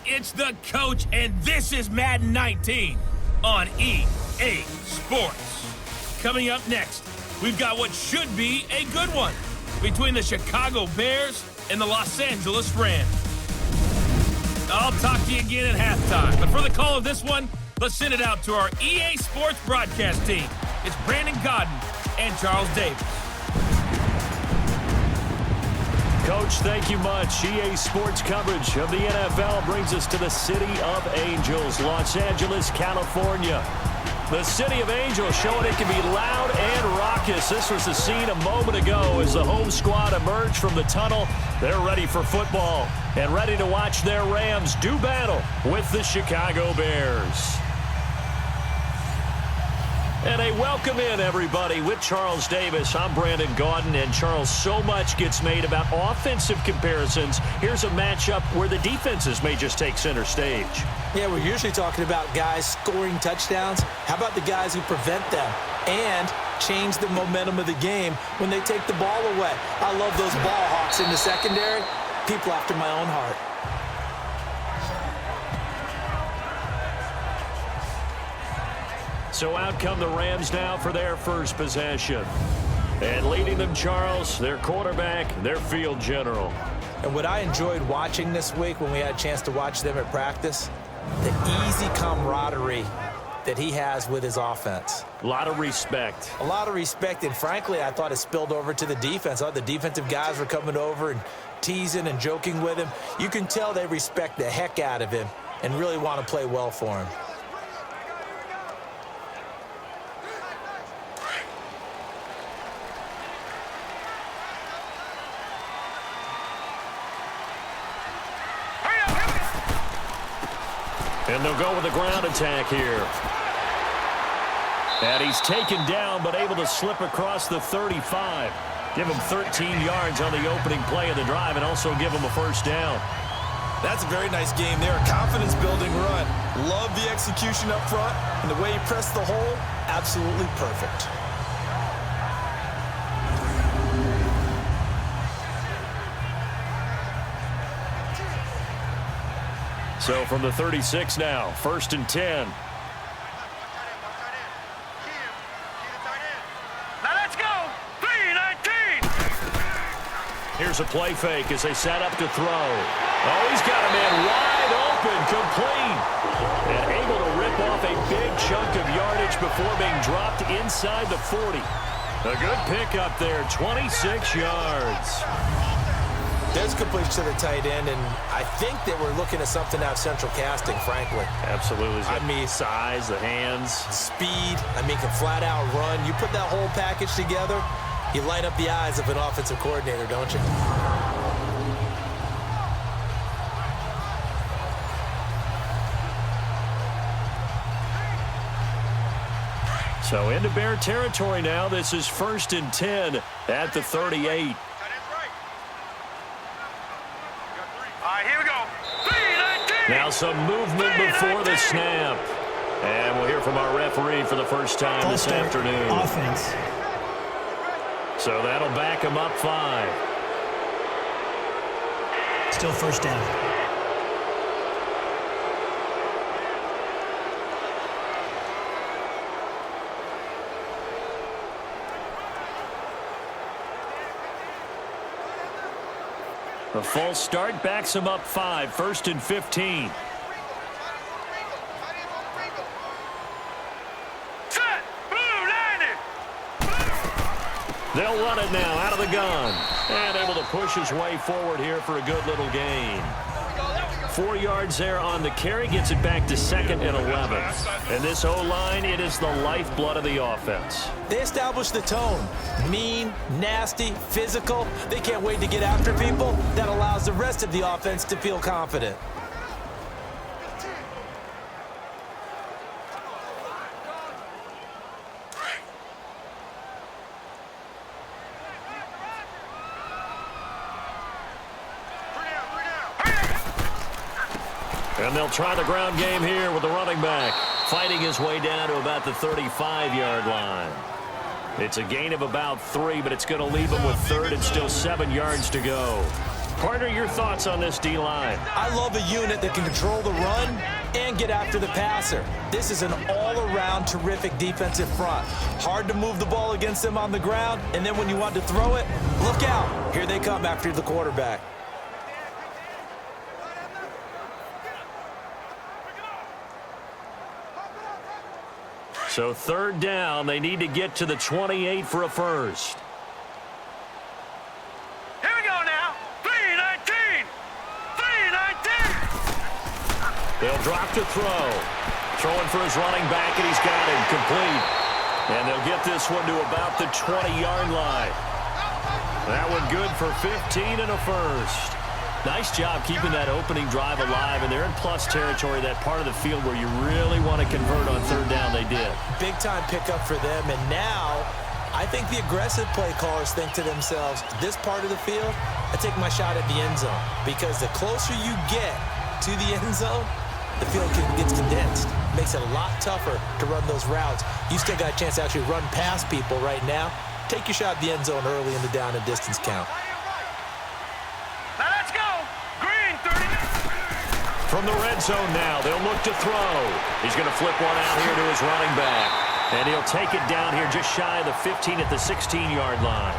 it's the coach, and this is Madden 19 on EA Sports. Coming up next, we've got what should be a good one between the Chicago Bears and the Los Angeles Rams. I'll talk to you again at halftime, but for the call of this one, let's send it out to our EA Sports broadcast team. It's Brandon Godden and Charles Davis. Coach, thank you much. EA Sports coverage of the NFL brings us to the City of Angels, Los Angeles, California. The City of Angels showing it can be loud and raucous. This was the scene a moment ago as the home squad emerged from the tunnel. They're ready for football and ready to watch their Rams do battle with the Chicago Bears. And a welcome in, everybody, with Charles Davis. I'm Brandon Gaudin, and Charles, so much gets made about offensive comparisons. Here's a matchup where the defenses may just take center stage. Yeah, we're usually talking about guys scoring touchdowns. How about the guys who prevent them and change the momentum of the game when they take the ball away? I love those ball hawks in the secondary. People after my own heart. So out come the Rams now for their first possession. And leading them, Charles, their quarterback, their field general. And what I enjoyed watching this week when we had a chance to watch them at practice, the easy camaraderie that he has with his offense. A lot of respect. A lot of respect, and frankly, I thought it spilled over to the defense. The defensive guys were coming over and teasing and joking with him. You can tell they respect the heck out of him and really want to play well for him. And they'll go with the ground attack here. And he's taken down, but able to slip across the 35. Give him 13 yards on the opening play of the drive and also give him a first down. That's a very nice game there. Confidence-building run. Love the execution up front, and the way he pressed the hole, absolutely perfect. So from the 36 now, 1st and 10. Now let's go! 3-19! Here's a play fake as they set up to throw. Oh, he's got a man wide open, complete. And able to rip off a big chunk of yardage before being dropped inside the 40. A good pickup there, 26 yards. There's completion to the tight end, and I think that we're looking at something out of central casting, frankly. Absolutely. I mean, size, the hands. Speed, can flat out run. You put that whole package together, you light up the eyes of an offensive coordinator, don't you? So into Bear territory now. This is 1st and 10 at the 38. Here we go. 3-19! Now some movement before the snap. And we'll hear from our referee for the first time this afternoon. Offense. So that'll back him up 5. Still first down. The false start backs him up 5, 1st and 15. Set! Blue 90! They'll run it now out of the gun. And able to push his way forward here for a good little gain. 4 yards there on the carry, gets it back to 2nd and 11. And this O-line, it is the lifeblood of the offense. They established the tone. Mean, nasty, physical. They can't wait to get after people. That allows the rest of the offense to feel confident. And they'll try the ground game here with the running back, fighting his way down to about the 35-yard line. It's a gain of about 3, but it's going to leave him with 3rd and still 7 yards to go. Partner, your thoughts on this D-line? I love a unit that can control the run and get after the passer. This is an all-around terrific defensive front. Hard to move the ball against them on the ground, and then when you want to throw it, look out. Here they come after the quarterback. So third down, they need to get to the 28 for a first. Here we go now. 3-19. 3-19. They'll drop to throw. Throwing for his running back, and he's got it complete. And they'll get this one to about the 20-yard line. That one good for 15 and a first. Nice job keeping that opening drive alive, and they're in plus territory, that part of the field where you really want to convert on third down. They did. Big-time pickup for them, and now I think the aggressive play callers think to themselves, this part of the field, I take my shot at the end zone, because the closer you get to the end zone, the field gets condensed. Makes it a lot tougher to run those routes. You still got a chance to actually run past people right now. Take your shot at the end zone early in the down and distance count. Now let's go. Greene, 30. From the red zone now, they'll look to throw. He's going to flip one out here to his running back. And he'll take it down here just shy of the 15 at the 16-yard line.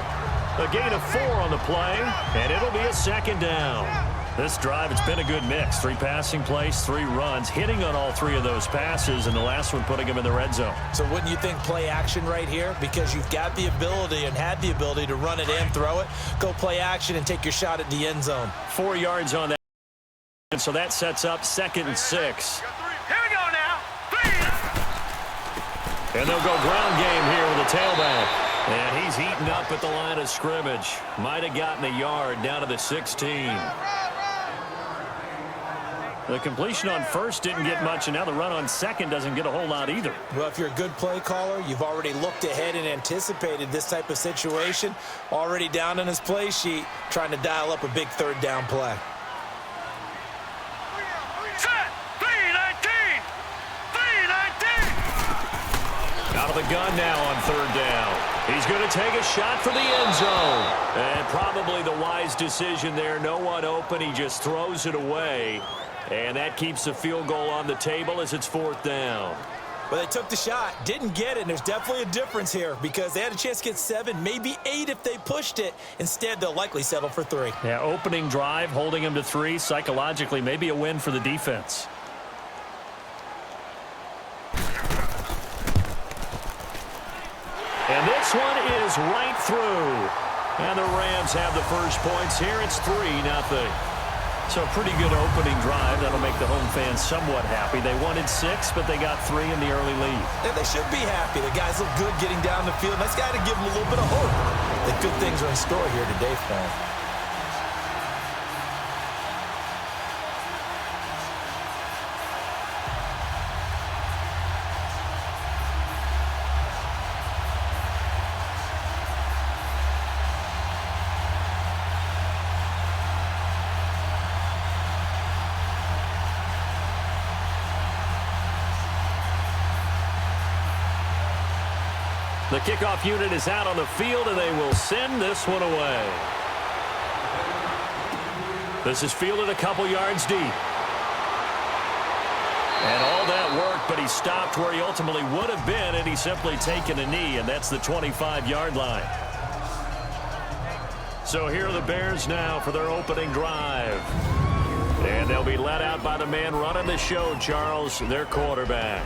A gain of 4 on the play, and it'll be a second down. This drive, it's been a good mix. 3 passing plays, 3 runs, hitting on all 3 of those passes, and the last one putting him in the red zone. So wouldn't you think play action right here? Because you've got the ability and had the ability to run it and throw it. Go play action and take your shot at the end zone. 4 yards on that. And so that sets up 2nd and 6. Here we go now. 3. And they'll go ground game here with the tailback. And he's eaten up at the line of scrimmage. Might have gotten a yard down to the 16. The completion on first didn't get much, and now the run on second doesn't get a whole lot either. Well, if you're a good play caller, you've already looked ahead and anticipated this type of situation. Already down on his play sheet, trying to dial up a big third down play. Set. 3-19. 3-19. Out of the gun now on third down. He's going to take a shot for the end zone. And probably the wise decision there. No one open. He just throws it away. And that keeps the field goal on the table as it's 4th down. Well, they took the shot, didn't get it, and there's definitely a difference here because they had a chance to get 7, maybe 8 if they pushed it. Instead, they'll likely settle for 3. Yeah, opening drive, holding them to 3. Psychologically, maybe a win for the defense. And this one is right through. And the Rams have the first points here. It's 3-0. So a pretty good opening drive. That'll make the home fans somewhat happy. They wanted 6, but they got 3 in the early lead. And they should be happy. The guys look good getting down the field. That's got to give them a little bit of hope that good things are in store here today for them. The kickoff unit is out on the field, and they will send this one away. This is fielded a couple yards deep. And all that work, but he stopped where he ultimately would have been, and he's simply taken a knee, and that's the 25-yard line. So here are the Bears now for their opening drive. And they'll be led out by the man running the show, Charles, their quarterback.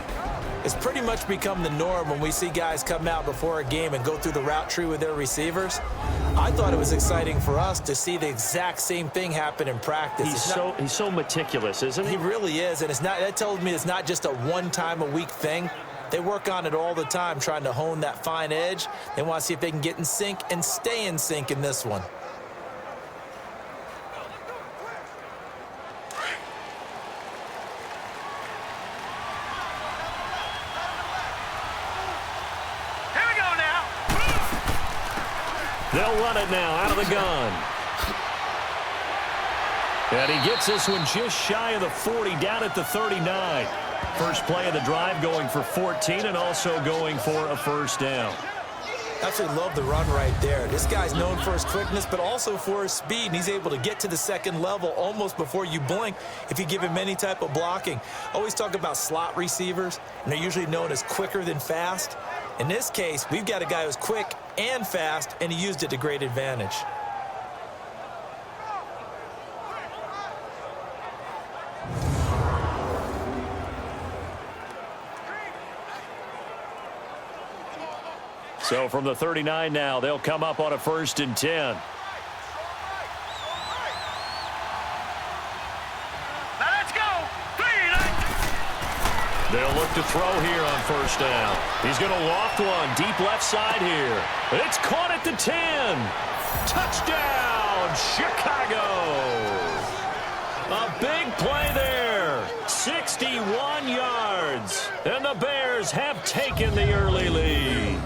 It's pretty much become the norm when we see guys come out before a game and go through the route tree with their receivers. I thought it was exciting for us to see the exact same thing happen in practice. He's so meticulous, isn't he? He really is, and that tells me it's not just a one-time-a-week thing. They work on it all the time, trying to hone that fine edge. They want to see if they can get in sync and stay in sync in this one. They'll run it now out of the gun. And he gets this one just shy of the 40, down at the 39. First play of the drive going for 14 and also going for a first down. Absolutely love the run right there. This guy's known for his quickness, but also for his speed. And he's able to get to the second level almost before you blink if you give him any type of blocking. Always talk about slot receivers, and they're usually known as quicker than fast. In this case, we've got a guy who's quick and fast, and he used it to great advantage. So from the 39 now, they'll come up on a 1st and 10. Now let's go. 3-19. They'll look to throw here on 1st down. He's going to loft one deep left side here. It's caught at the 10. Touchdown, Chicago. A big play there. 61 yards. And the Bears have taken the early lead.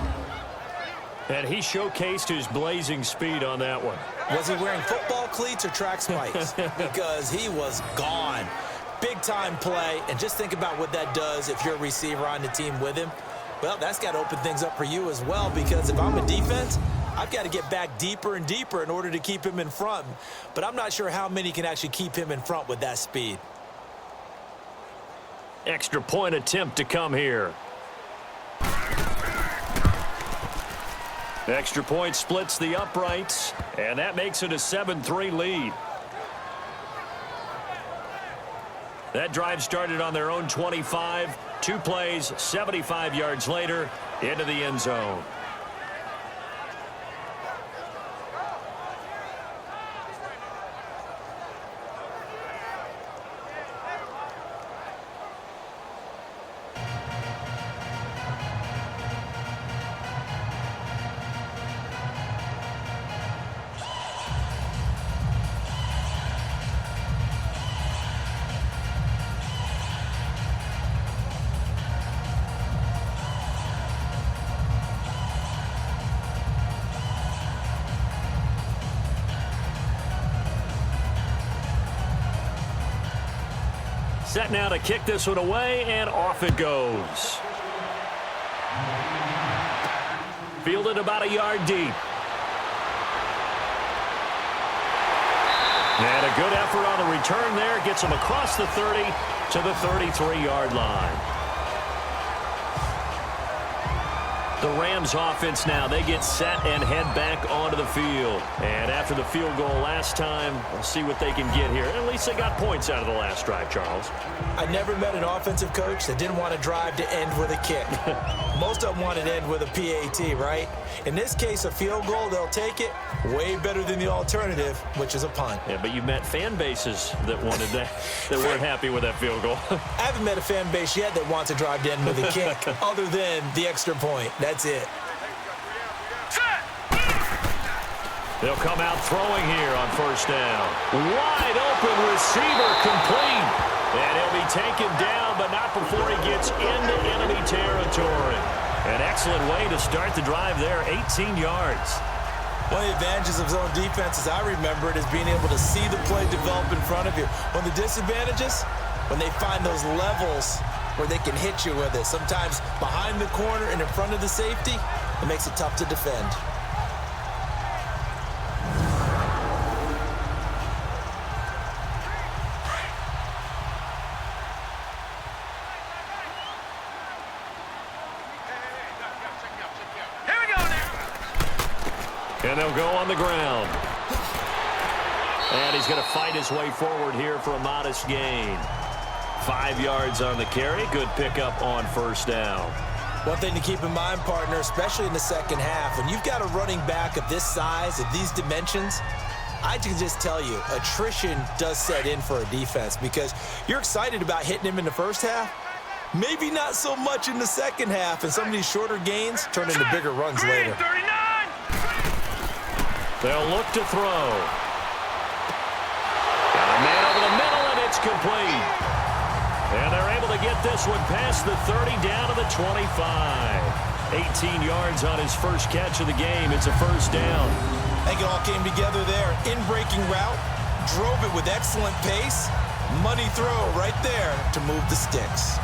And he showcased his blazing speed on that one. Was he wearing football cleats or track spikes? Because he was gone. Big-time play, and just think about what that does if you're a receiver on the team with him. Well, that's got to open things up for you as well, because if I'm a defense, I've got to get back deeper and deeper in order to keep him in front. But I'm not sure how many can actually keep him in front with that speed. Extra point attempt to come here. Extra point splits the uprights, and that makes it a 7-3 lead. That drive started on their own 25. 2 plays, 75 yards later, into the end zone. Set now to kick this one away, and off it goes. Fielded about a yard deep. And a good effort on the return there. Gets him across the 30 to the 33-yard line. The Rams offense now, they get set and head back onto the field. And after the field goal last time, we'll see what they can get here. At least they got points out of the last drive, Charles. I never met an offensive coach that didn't want to drive to end with a kick. Most of them want to end with a PAT, right? In this case, a field goal, they'll take it. Way better than the alternative, which is a punt. Yeah, but you've met fan bases that wanted that, that weren't happy with that field goal. I haven't met a fan base yet that wants to drive to end with a kick, other than the extra point. That's it. They'll come out throwing here on 1st down. Wide open receiver complete. And he'll be taken down, but not before he gets into enemy territory. An excellent way to start the drive there, 18 yards. One of the advantages of zone defense, as I remember it, is being able to see the play develop in front of you. One of the disadvantages, when they find those levels where they can hit you with it. Sometimes behind the corner and in front of the safety, it makes it tough to defend. And they'll go on the ground. And he's going to fight his way forward here for a modest gain. 5 yards on the carry. Good pickup on 1st down. One thing to keep in mind, partner, especially in the second half, when you've got a running back of this size, of these dimensions, I can just tell you, attrition does set in for a defense because you're excited about hitting him in the first half. Maybe not so much in the second half, and some of these shorter gains turn into bigger runs later. 39. They'll look to throw. Got a man over the middle, and it's complete. And they're able to get this one past the 30 down to the 25. 18 yards on his first catch of the game. It's a 1st down. I think it all came together there. In-breaking route, drove it with excellent pace. Money throw right there to move the sticks.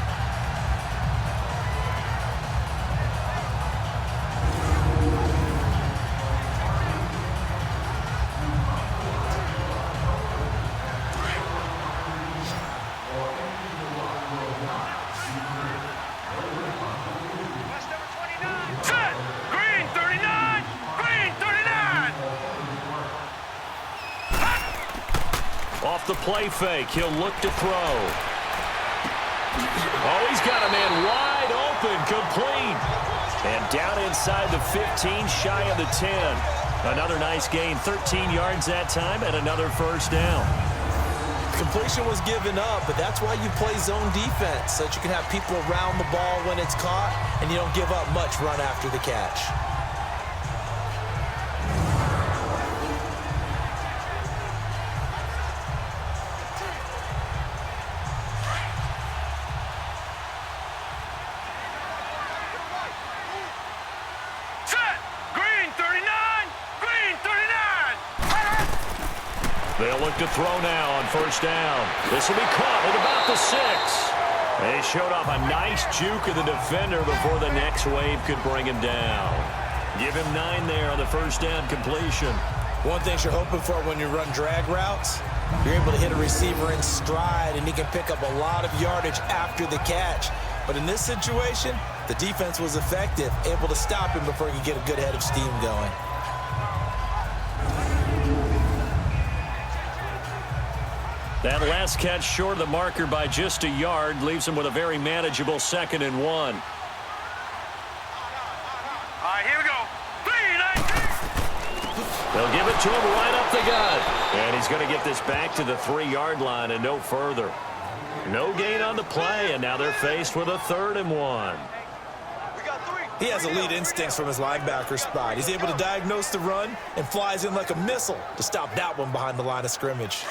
the play fake. He'll look to throw. Oh, he's got a man wide open, complete. And down inside the 15, shy of the 10. Another nice gain, 13 yards that time, and another first down. Completion was given up, but that's why you play zone defense, so that you can have people around the ball when it's caught, and you don't give up much run after the catch. They'll look to throw now on first down. This will be caught at about the 6. They showed off a nice juke of the defender before the next wave could bring him down. Give him 9 there on the first down completion. One thing you're hoping for when you run drag routes, you're able to hit a receiver in stride, and he can pick up a lot of yardage after the catch. But in this situation, the defense was effective, able to stop him before he could get a good head of steam going. That last catch short of the marker by just a yard leaves him with a very manageable 2nd and 1. All right, here we go. 3-19. They'll give it to him right up the gut. And he's going to get this back to the 3-yard line and no further. No gain on the play, and now they're faced with a 3rd and 1. He has elite instincts from his linebacker spot. He's able to diagnose the run and flies in like a missile to stop that one behind the line of scrimmage.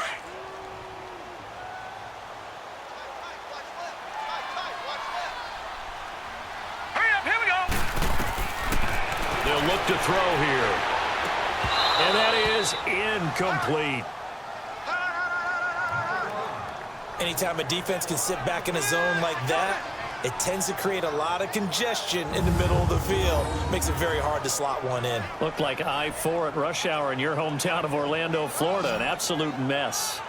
Look to throw here. And that is incomplete. Anytime a defense can sit back in a zone like that, it tends to create a lot of congestion in the middle of the field. Makes it very hard to slot one in. Looked like I-4 at rush hour in your hometown of Orlando, Florida. An absolute mess.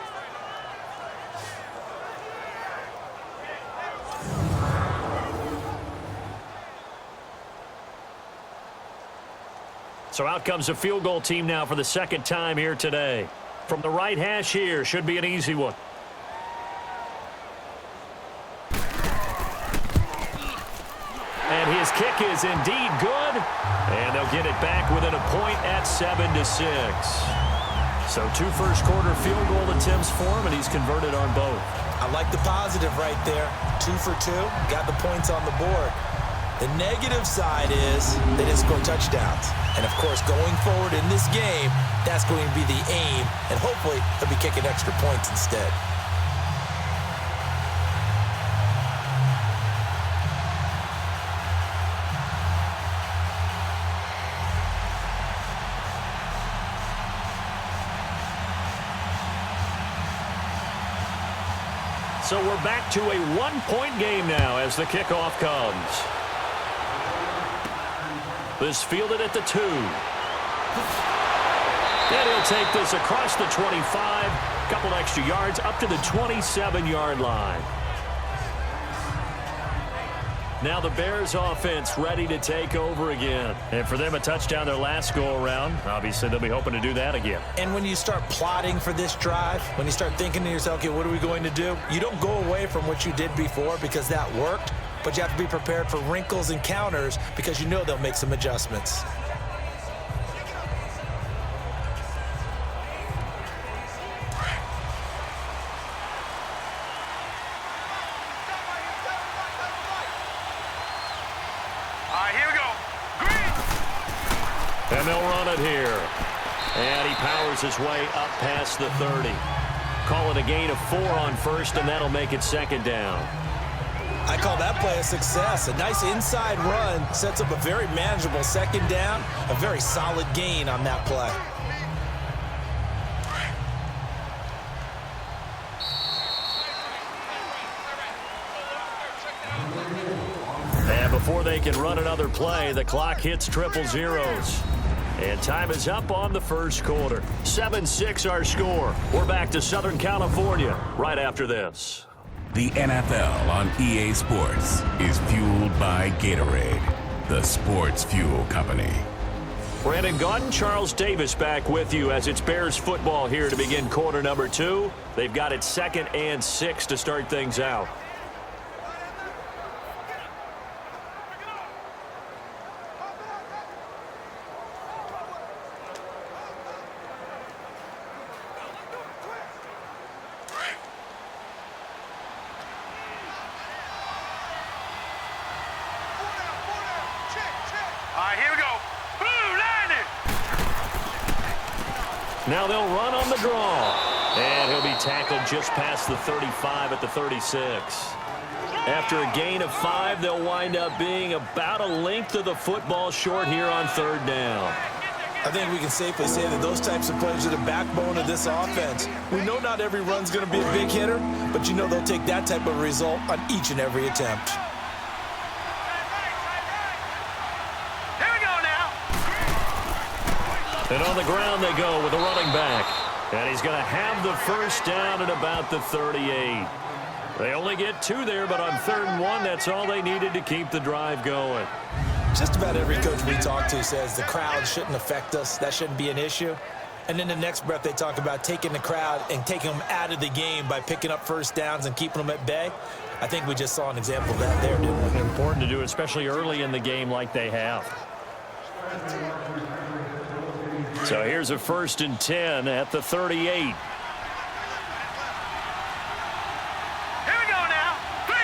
So out comes a field goal team now for the 2nd time here today. From the right hash here, should be an easy one. And his kick is indeed good. And they'll get it back within a point at 7-6. So 2 first-quarter field goal attempts for him, and he's converted on both. I like the positive right there. 2 for 2, got the points on the board. The negative side is they didn't score touchdowns. And, of course, going forward in this game, that's going to be the aim. And hopefully they'll be kicking extra points instead. So we're back to a 1-point game now as the kickoff comes. This fielded at the 2. And he'll take this across the 25. Couple extra yards up to the 27-yard line. Now the Bears offense ready to take over again. And for them, a touchdown their last go-around. Obviously, they'll be hoping to do that again. And when you start plotting for this drive, when you start thinking to yourself, okay, what are we going to do? You don't go away from what you did before because that worked. But you have to be prepared for wrinkles and counters because you know they'll make some adjustments. All right, here we go. Greene. And they'll run it here. And he powers his way up past the 30. Call it a gain of 4 on first, and that'll make it 2nd down. I call that play a success. A nice inside run sets up a very manageable 2nd down. A very solid gain on that play. And before they can run another play, the clock hits triple zeros. And time is up on the first quarter. 7-6 our score. We're back to Southern California right after this. The NFL on EA Sports is fueled by Gatorade, the sports fuel company. Brandon Gaudin, Charles Davis back with you as it's Bears football here to begin quarter number 2. They've got it 2nd and 6 to start things out. Here we go. Blue landed. Now they'll run on the draw. And he'll be tackled just past the 35 at the 36. After a gain of 5, they'll wind up being about a length of the football short here on 3rd down. I think we can safely say that those types of plays are the backbone of this offense. We know not every run's going to be a big hitter, but you know they'll take that type of result on each and every attempt. And on the ground they go with a running back. And he's going to have the first down at about the 38. They only get 2 there, but on 3rd and 1, that's all they needed to keep the drive going. Just about every coach we talk to says the crowd shouldn't affect us. That shouldn't be an issue. And in the next breath, they talk about taking the crowd and taking them out of the game by picking up first downs and keeping them at bay. I think we just saw an example of that there, didn't we? Important to do, especially early in the game like they have. So here's a 1st and 10 at the 38. Here we go now. 3-19.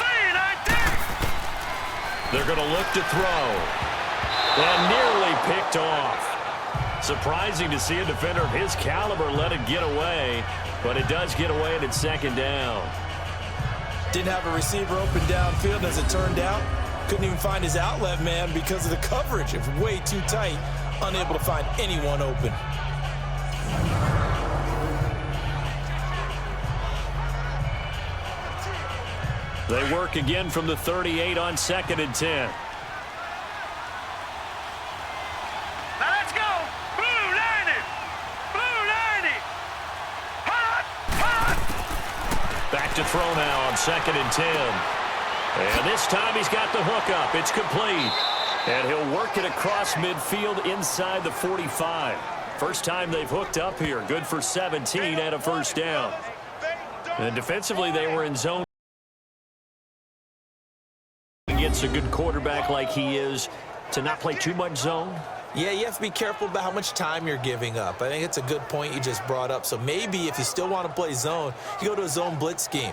3-19. They're going to look to throw. And nearly picked off. Surprising to see a defender of his caliber let it get away, but it does get away and it's 2nd down. Didn't have a receiver open downfield as it turned out. Couldn't even find his outlet man because of the coverage. It was way too tight. Unable to find anyone open. They work again from the 38 on 2nd and 10. Now let's go. Blue landed. Blue landed. Hot, hot. Back to throw now on 2nd and 10. And this time he's got the hook up. It's complete. And he'll work it across midfield inside the 45. First time they've hooked up here. Good for 17 and a first down. And defensively, they were in zone. Against a good quarterback like he is, to not play too much zone. Yeah, you have to be careful about how much time you're giving up. I think it's a good point you just brought up. So maybe if you still want to play zone, you go to a zone blitz scheme.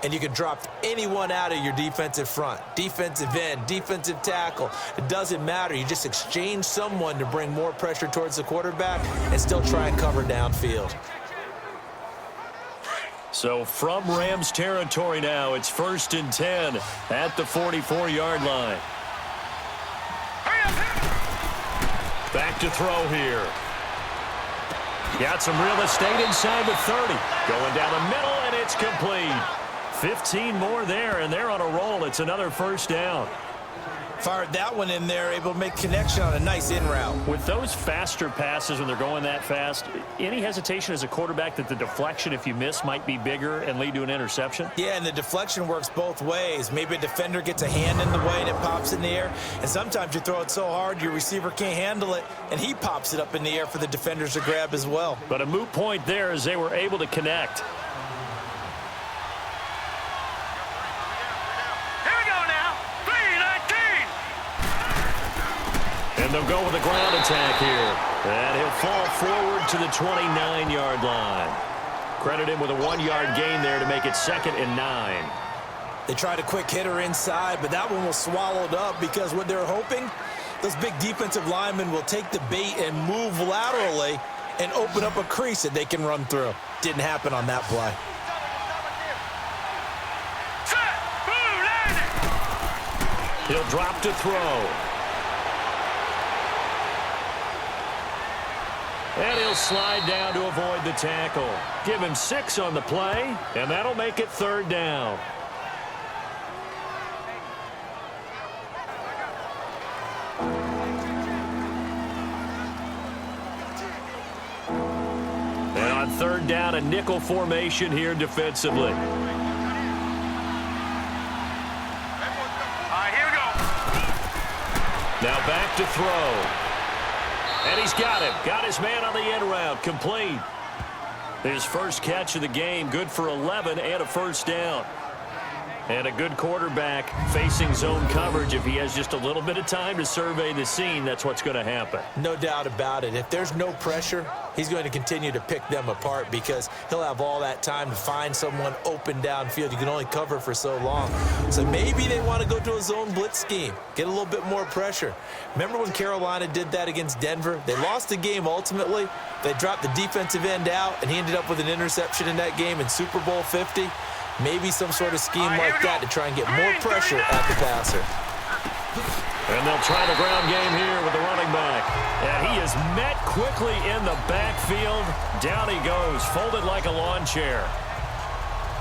And you can drop anyone out of your defensive front, defensive end, defensive tackle. It doesn't matter. You just exchange someone to bring more pressure towards the quarterback and still try and cover downfield. So from Rams territory now, it's 1st and 10 at the 44-yard line. Back to throw here. Got some real estate inside the 30. Going down the middle, and it's complete. 15 more there, and they're on a roll. It's another first down. Fired that one in there, able to make connection on a nice in route. With those faster passes when they're going that fast, any hesitation as a quarterback that the deflection, if you miss, might be bigger and lead to an interception? Yeah, and the deflection works both ways. Maybe a defender gets a hand in the way and it pops in the air. And sometimes you throw it so hard your receiver can't handle it, and he pops it up in the air for the defenders to grab as well. But a moot point there as they were able to connect. And they'll go with a ground attack here. And he'll fall forward to the 29-yard line. Credit him with a 1-yard gain there to make it 2nd and 9. They tried a quick hitter inside, but that one was swallowed up because what they're hoping, those big defensive linemen will take the bait and move laterally and open up a crease that they can run through. Didn't happen on that play. He'll drop to throw. And he'll slide down to avoid the tackle. Give him 6 on the play, and that'll make it 3rd down. And on 3rd down, a nickel formation here defensively. Now back to throw. And he's got him. Got his man on the end route. Complete. His first catch of the game. Good for 11 and a first down. And a good quarterback facing zone coverage. If he has just a little bit of time to survey the scene, that's what's going to happen. No doubt about it. If there's no pressure, he's going to continue to pick them apart because he'll have all that time to find someone open downfield. You can only cover for so long. So maybe they want to go to a zone blitz scheme, get a little bit more pressure. Remember when Carolina did that against Denver? They lost the game ultimately. They dropped the defensive end out, and he ended up with an interception in that game in Super Bowl 50. Maybe some sort of scheme like that to try and get more pressure at the passer. And they'll try the ground game here with the running back. And he is met quickly in the backfield. Down he goes, folded like a lawn chair.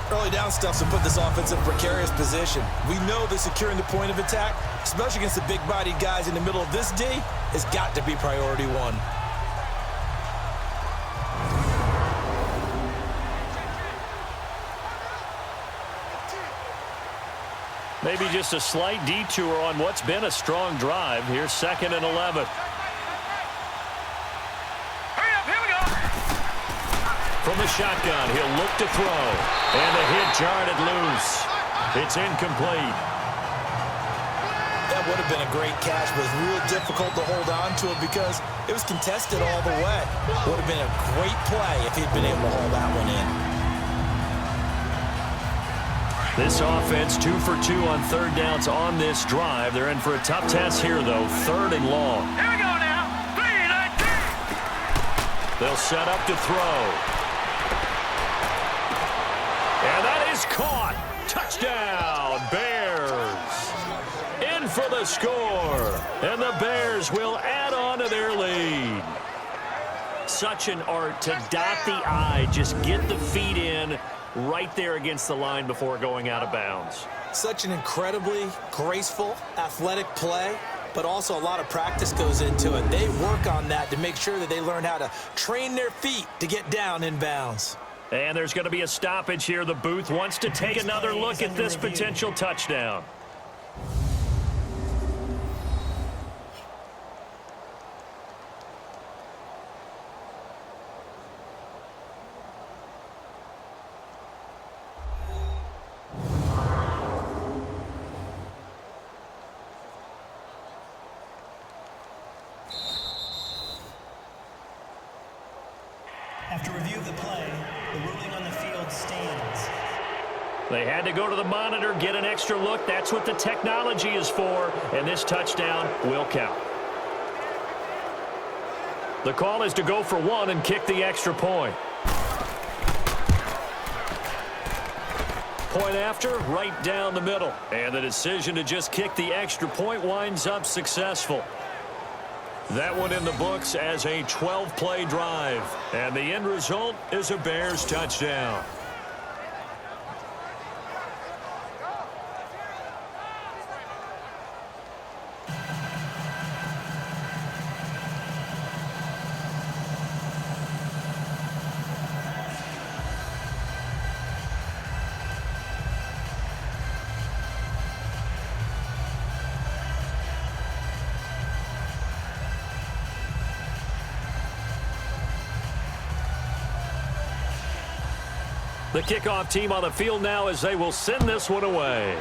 Early down stuffs will put this offense in a precarious position. We know that securing the point of attack, especially against the big-bodied guys in the middle of this D, has got to be priority one. Maybe just a slight detour on what's been a strong drive. Here's 2nd and 11. Hurry up, here we go. From the shotgun, he'll look to throw. And the hit jarred it loose. It's incomplete. That would have been a great catch, but it's real difficult to hold on to it because it was contested all the way. Would have been a great play if he'd been able to hold that one in. This offense 2 for 2 on third downs on this drive. They're in for a tough test here, though. 3rd and long. Here we go now. 3-19. They'll set up to throw. And that is caught. Touchdown, Bears. In for the score. And the Bears will add on to their lead. Such an art to dot the I. Just get the feet in right there against the line before going out of bounds. Such an incredibly graceful, athletic play, but also a lot of practice goes into it. They work on that to make sure that they learn how to train their feet to get down in bounds. And there's going to be a stoppage here. The booth wants to take another look at this potential touchdown. After review of the play, the ruling on the field stands. They had to go to the monitor, get an extra look. That's what the technology is for, and this touchdown will count. The call is to go for 1 and kick the extra point. Point after, right down the middle. And the decision to just kick the extra point winds up successful. That one in the books as a 12-play drive. And the end result is a Bears touchdown. The kickoff team on the field now as they will send this one away.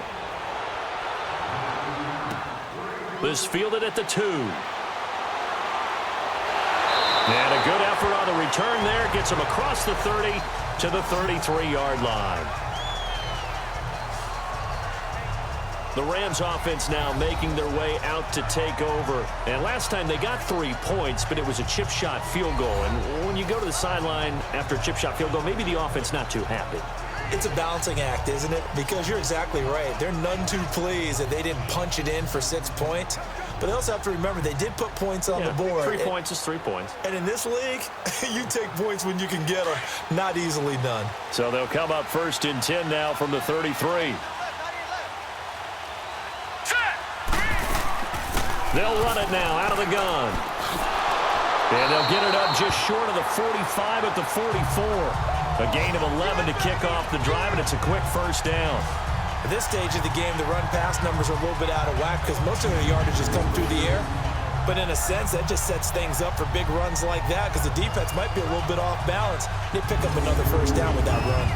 This fielded at the 2. And a good effort on the return there. Gets him across the 30 to the 33-yard line. The Rams offense now making their way out to take over. And last time they got 3 points, but it was a chip shot field goal. And when you go to the sideline after a chip shot field goal, maybe the offense not too happy. It's a balancing act, isn't it? Because you're exactly right. They're none too pleased that they didn't punch it in for 6 points. But they also have to remember they did put points on the board. 3 points is 3 points. And in this league, you take points when you can get them. Not easily done. So they'll come up 1st and 10 now from the 33. They'll run it now out of the gun. And they'll get it up just short of the 45 at the 44. A gain of 11 to kick off the drive, and it's a quick first down. At this stage of the game, the run-pass numbers are a little bit out of whack because most of their yardage has come through the air. But in a sense, that just sets things up for big runs like that because the defense might be a little bit off balance. They pick up another first down with that run.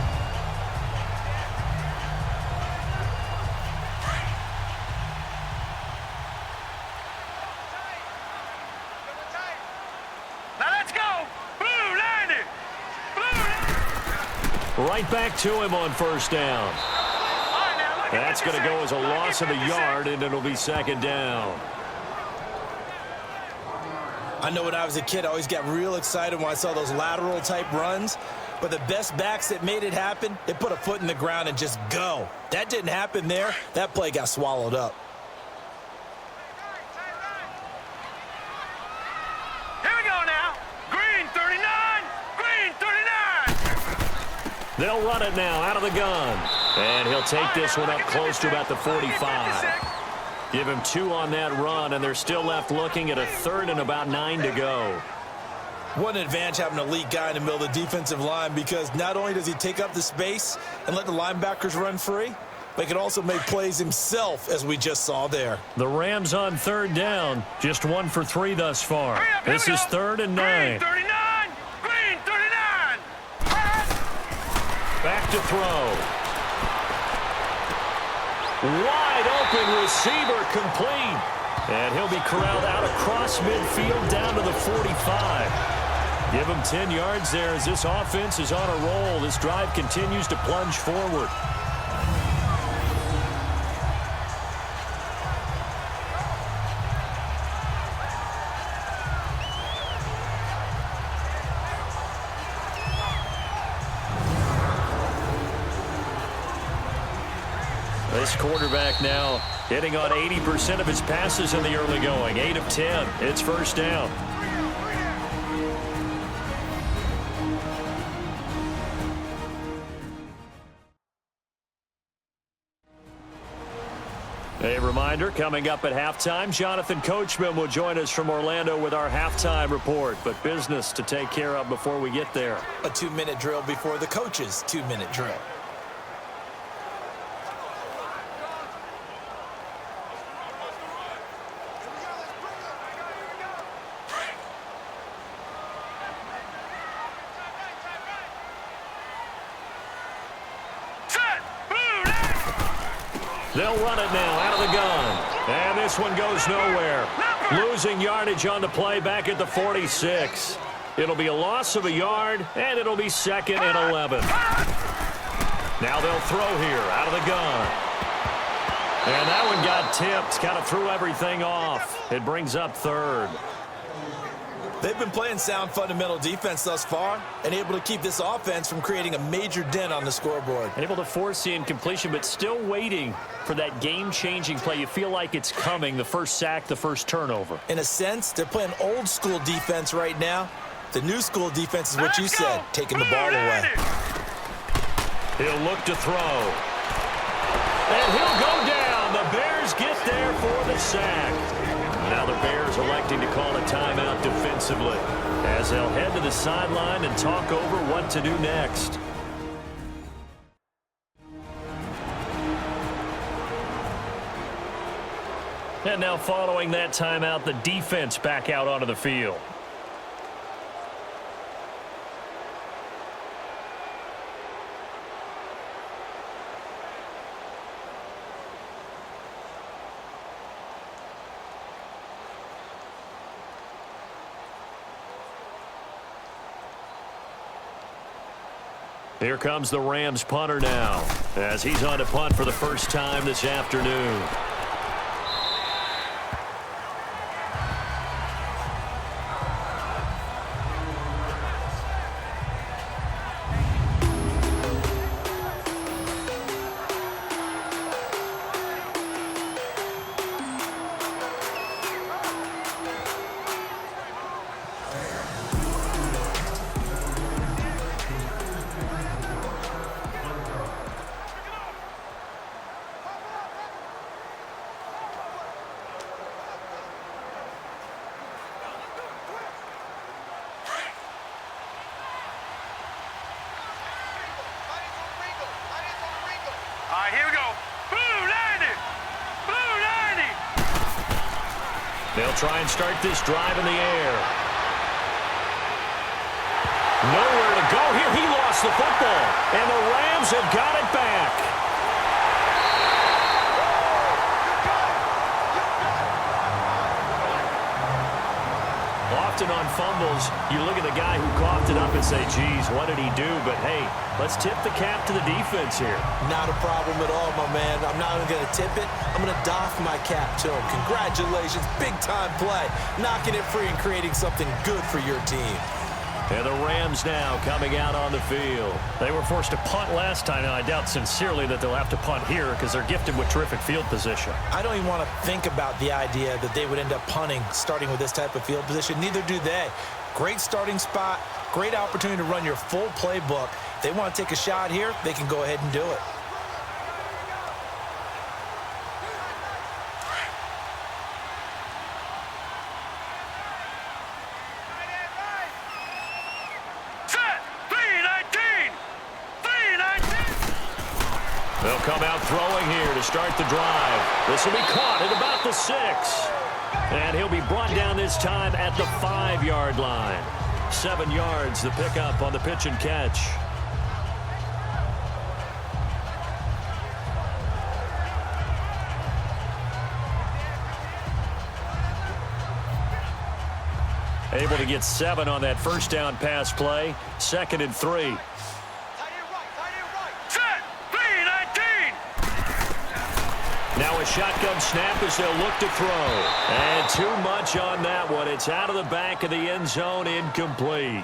Now let's go. Blue Lightning. Right back to him on first down. That's going to go as a loss of a yard, and it'll be second down. I know when I was a kid, I always got real excited when I saw those lateral-type runs. But the best backs that made it happen, they put a foot in the ground and just go. That didn't happen there. That play got swallowed up. Here we go now. Green 39. Green 39. They'll run it now out of the gun. And he'll take this one up close to about the 45. Give him 2 on that run, and they're still left looking at a 3rd and about 9 to go. What an advantage having an elite guy in the middle of the defensive line because not only does he take up the space and let the linebackers run free, but he can also make plays himself, as we just saw there. The Rams on 3rd down, just 1 for 3 thus far. This is 3rd and 9. Green 39. Green 39. Back to throw. Wide open receiver complete. And he'll be corralled out across midfield down to the 45. Give him 10 yards there as this offense is on a roll. This drive continues to plunge forward. This quarterback now hitting on 80% of his passes in the early going. 8 of 10. It's first down. A reminder, coming up at halftime, Jonathan Coachman will join us from Orlando with our halftime report. But business to take care of before we get there. A 2-minute drill before the coach's 2-minute drill. They'll run it now out of the gun. And this one goes nowhere. Losing yardage on the play back at the 46. It'll be a loss of a yard, and it'll be 2nd and 11. Now they'll throw here out of the gun. And that one got tipped, kind of threw everything off. It brings up 3rd. They've been playing sound fundamental defense thus far and able to keep this offense from creating a major dent on the scoreboard. Able to force the incompletion, but still waiting for that game-changing play. You feel like it's coming, the first sack, the first turnover. In a sense, they're playing old-school defense right now. The new-school defense is what you said, taking the ball away. He'll look to throw. And he'll go down. The Bears get there for the sack. Now the Bears electing to call a timeout defensively as they'll head to the sideline and talk over what to do next. And now following that timeout, the defense back out onto the field. Here comes the Rams punter now as he's on to punt for the first time this afternoon. They'll try and start this drive in the air. Nowhere to go here. He lost the football, and the Rams have got it back. Often on fumbles, you look at the guy who coughed it up and say, geez, what did he do? But, hey, let's tip the cap to the defense here. Not a problem at all, my man. I'm not even going to tip it. I'm going to doff my cap to him. Congratulations. Big-time play. Knocking it free and creating something good for your team. And the Rams now coming out on the field. They were forced to punt last time, and I doubt sincerely that they'll have to punt here because they're gifted with terrific field position. I don't even want to think about the idea that they would end up punting starting with this type of field position. Neither do they. Great starting spot, great opportunity to run your full playbook. If they want to take a shot here, they can go ahead and do it. They'll come out throwing here to start the drive. This will be caught at about the 6. And he'll be brought down this time at the 5-yard line. 7 yards, the pickup on the pitch and catch. Able to get 7 on that first down pass play. 2nd and 3. Now a shotgun snap as they'll look to throw. And too much on that one. It's out of the back of the end zone, incomplete.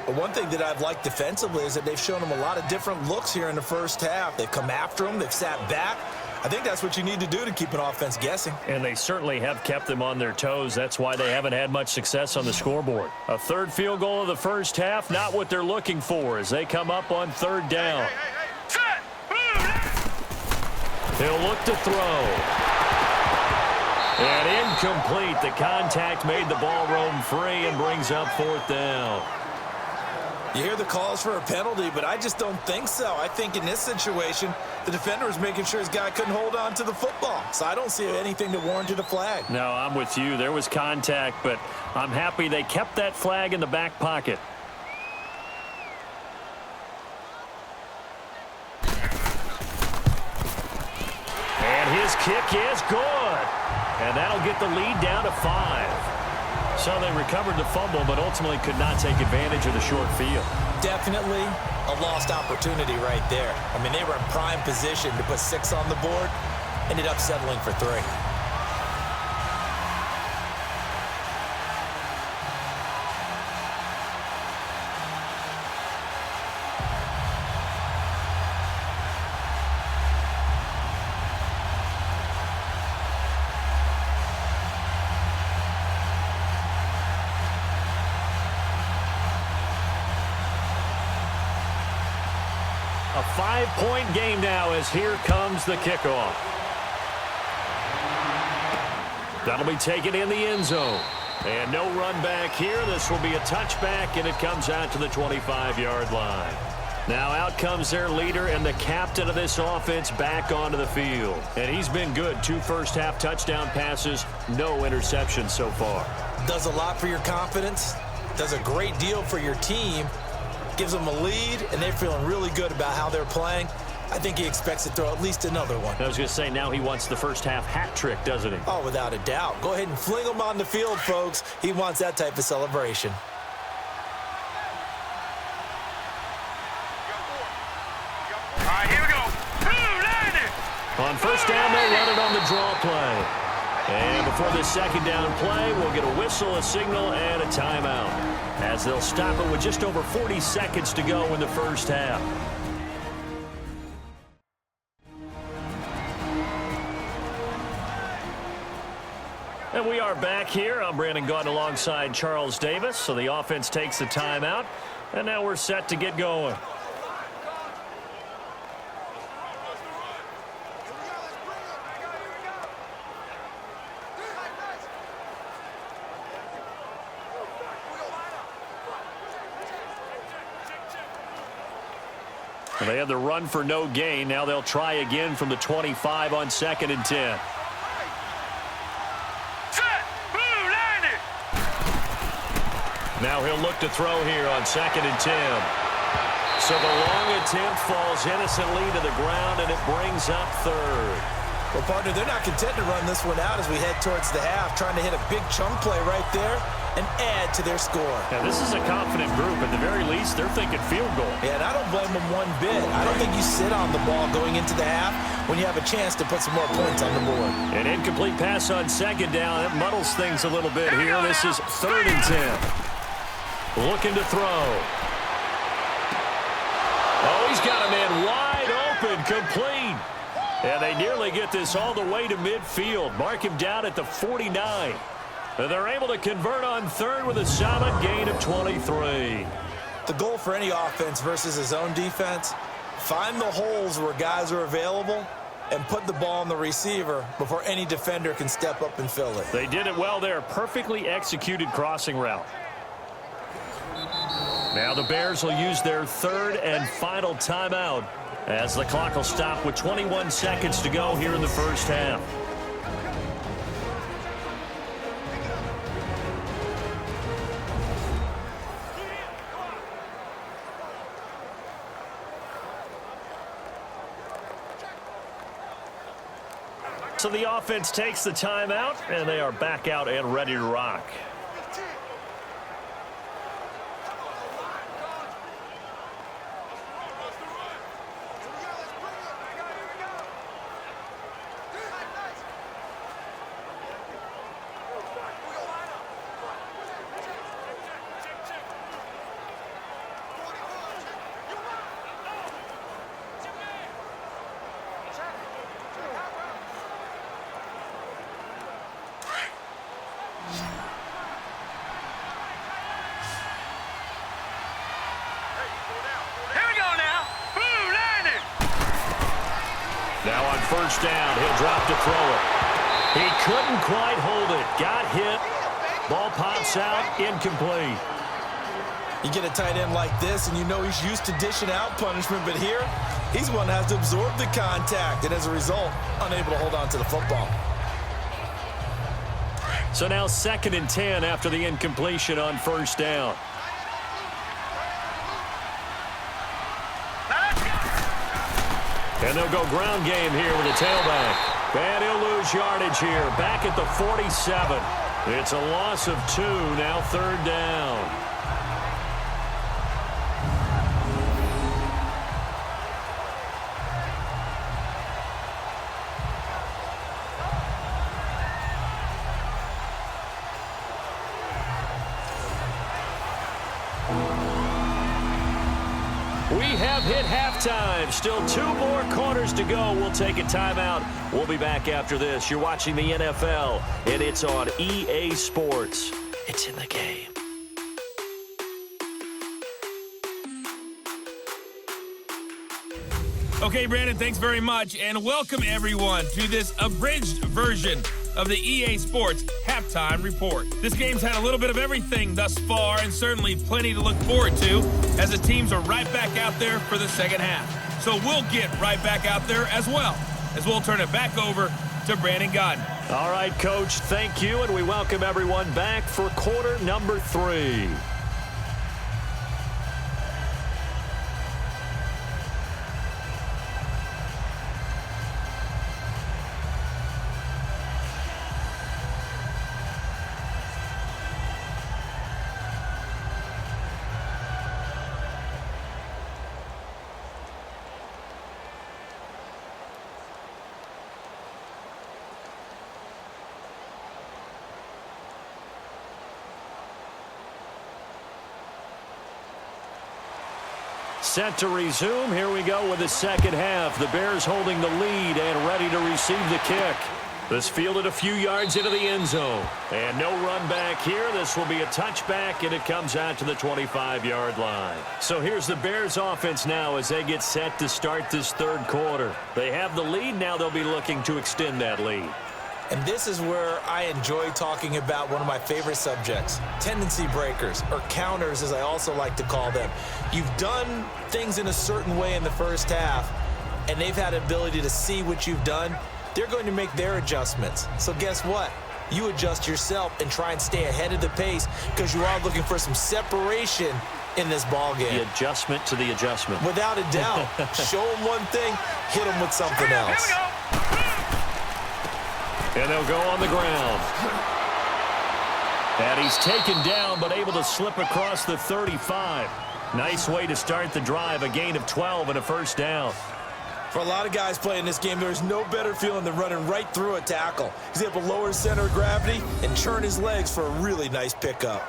But one thing that I've liked defensively is that they've shown them a lot of different looks here in the first half. They've come after them. They've sat back. I think that's what you need to do to keep an offense guessing. And they certainly have kept them on their toes. That's why they haven't had much success on the scoreboard. A third field goal of the first half, not what they're looking for as they come up on 3rd down. He'll look to throw. And incomplete. The contact made the ball roam free and brings up 4th down. You hear the calls for a penalty, but I just don't think so. I think in this situation, the defender was making sure his guy couldn't hold on to the football. So I don't see anything that warranted a flag. No, I'm with you. There was contact, but I'm happy they kept that flag in the back pocket. His kick is good. And that'll get the lead down to 5. So they recovered the fumble, but ultimately could not take advantage of the short field. Definitely a lost opportunity right there. I mean, they were in prime position to put 6 on the board. Ended up settling for 3. A 5-point game now as here comes the kickoff. That'll be taken in the end zone. And no run back here. This will be a touchback, and it comes out to the 25-yard line. Now out comes their leader and the captain of this offense back onto the field. And he's been good. 2 first-half touchdown passes, no interceptions so far. Does a lot for your confidence. Does a great deal for your team. Gives them a lead, and they're feeling really good about how they're playing. I think he expects to throw at least another one. I was going to say, now he wants the first-half hat trick, doesn't he? Oh, without a doubt. Go ahead and fling him on the field, folks. He wants that type of celebration. All right, here we go. On first down, they'll run it on the draw play. And before this second down play, we'll get a whistle, a signal, and a timeout, as they'll stop it with just over 40 seconds to go in the first half. And we are back here. I'm Brandon Gaunt alongside Charles Davis. So the offense takes the timeout, and now we're set to get going. They had the run for no gain. Now they'll try again from the 25 on 2nd and 10. Set, move. Now he'll look to throw here on 2nd and 10. So the long attempt falls innocently to the ground, and it brings up 3rd. Well, partner, they're not content to run this one out as we head towards the half, trying to hit a big chunk play right there and add to their score. Now, this is a confident group. At the very least, they're thinking field goal. Yeah, and I don't blame them one bit. I don't think you sit on the ball going into the half when you have a chance to put some more points on the board. An incomplete pass on 2nd down. It muddles things a little bit here. This is 3rd and 10. Looking to throw. Oh, he's got a man wide open, complete. And they nearly get this all the way to midfield. Mark him down at the 49. And they're able to convert on 3rd with a solid gain of 23. The goal for any offense versus his own defense, find the holes where guys are available and put the ball on the receiver before any defender can step up and fill it. They did it well there. Perfectly executed crossing route. Now the Bears will use their 3rd and final timeout as the clock will stop with 21 seconds to go here in the first half. So the offense takes the timeout, and they are back out and ready to rock. Now on 1st down, he'll drop to throw it. He couldn't quite hold it. Got hit. Ball pops out, incomplete. You get a tight end like this, and you know he's used to dishing out punishment, but here, he's the one that has to absorb the contact, and as a result, unable to hold on to the football. So now 2nd and 10 after the incompletion on 1st down. And they'll go ground game here with a tailback. And he'll lose yardage here. Back at the 47. It's a loss of 2. Now 3rd down. We have hit halftime. Still 2 more quarters to go. We'll take a timeout. We'll be back after this. You're watching the NFL, and it's on EA Sports. It's in the game. Okay, Brandon, thanks very much, and welcome everyone to this abridged version of the EA Sports Halftime Report. This game's had a little bit of everything thus far, and certainly plenty to look forward to as the teams are right back out there for the second half. So we'll get right back out there as well, as we'll turn it back over to Brandon Godden. All right, Coach, thank you, and we welcome everyone back for quarter number 3. Set to resume. Here we go with the second half. The Bears holding the lead and ready to receive the kick. This fielded a few yards into the end zone. And no run back here. This will be a touchback, and it comes out to the 25-yard line. So here's the Bears offense now as they get set to start this third quarter. They have the lead. Now they'll be looking to extend that lead. And this is where I enjoy talking about one of my favorite subjects, tendency breakers, or counters as I also like to call them. You've done things in a certain way in the first half, and they've had the ability to see what you've done. They're going to make their adjustments. So guess what? you adjust yourself and try and stay ahead of the pace because you are looking for some separation in this ball game. The adjustment to the adjustment. Without a doubt. Show them one thing, hit them with something else. And they'll go on the ground. And he's taken down but able to slip across the 35. Nice way to start the drive, a gain of 12 and a first down. For a lot of guys playing this game, there's no better feeling than running right through a tackle. He's able to lower his center of gravity and turn his legs for a really nice pickup.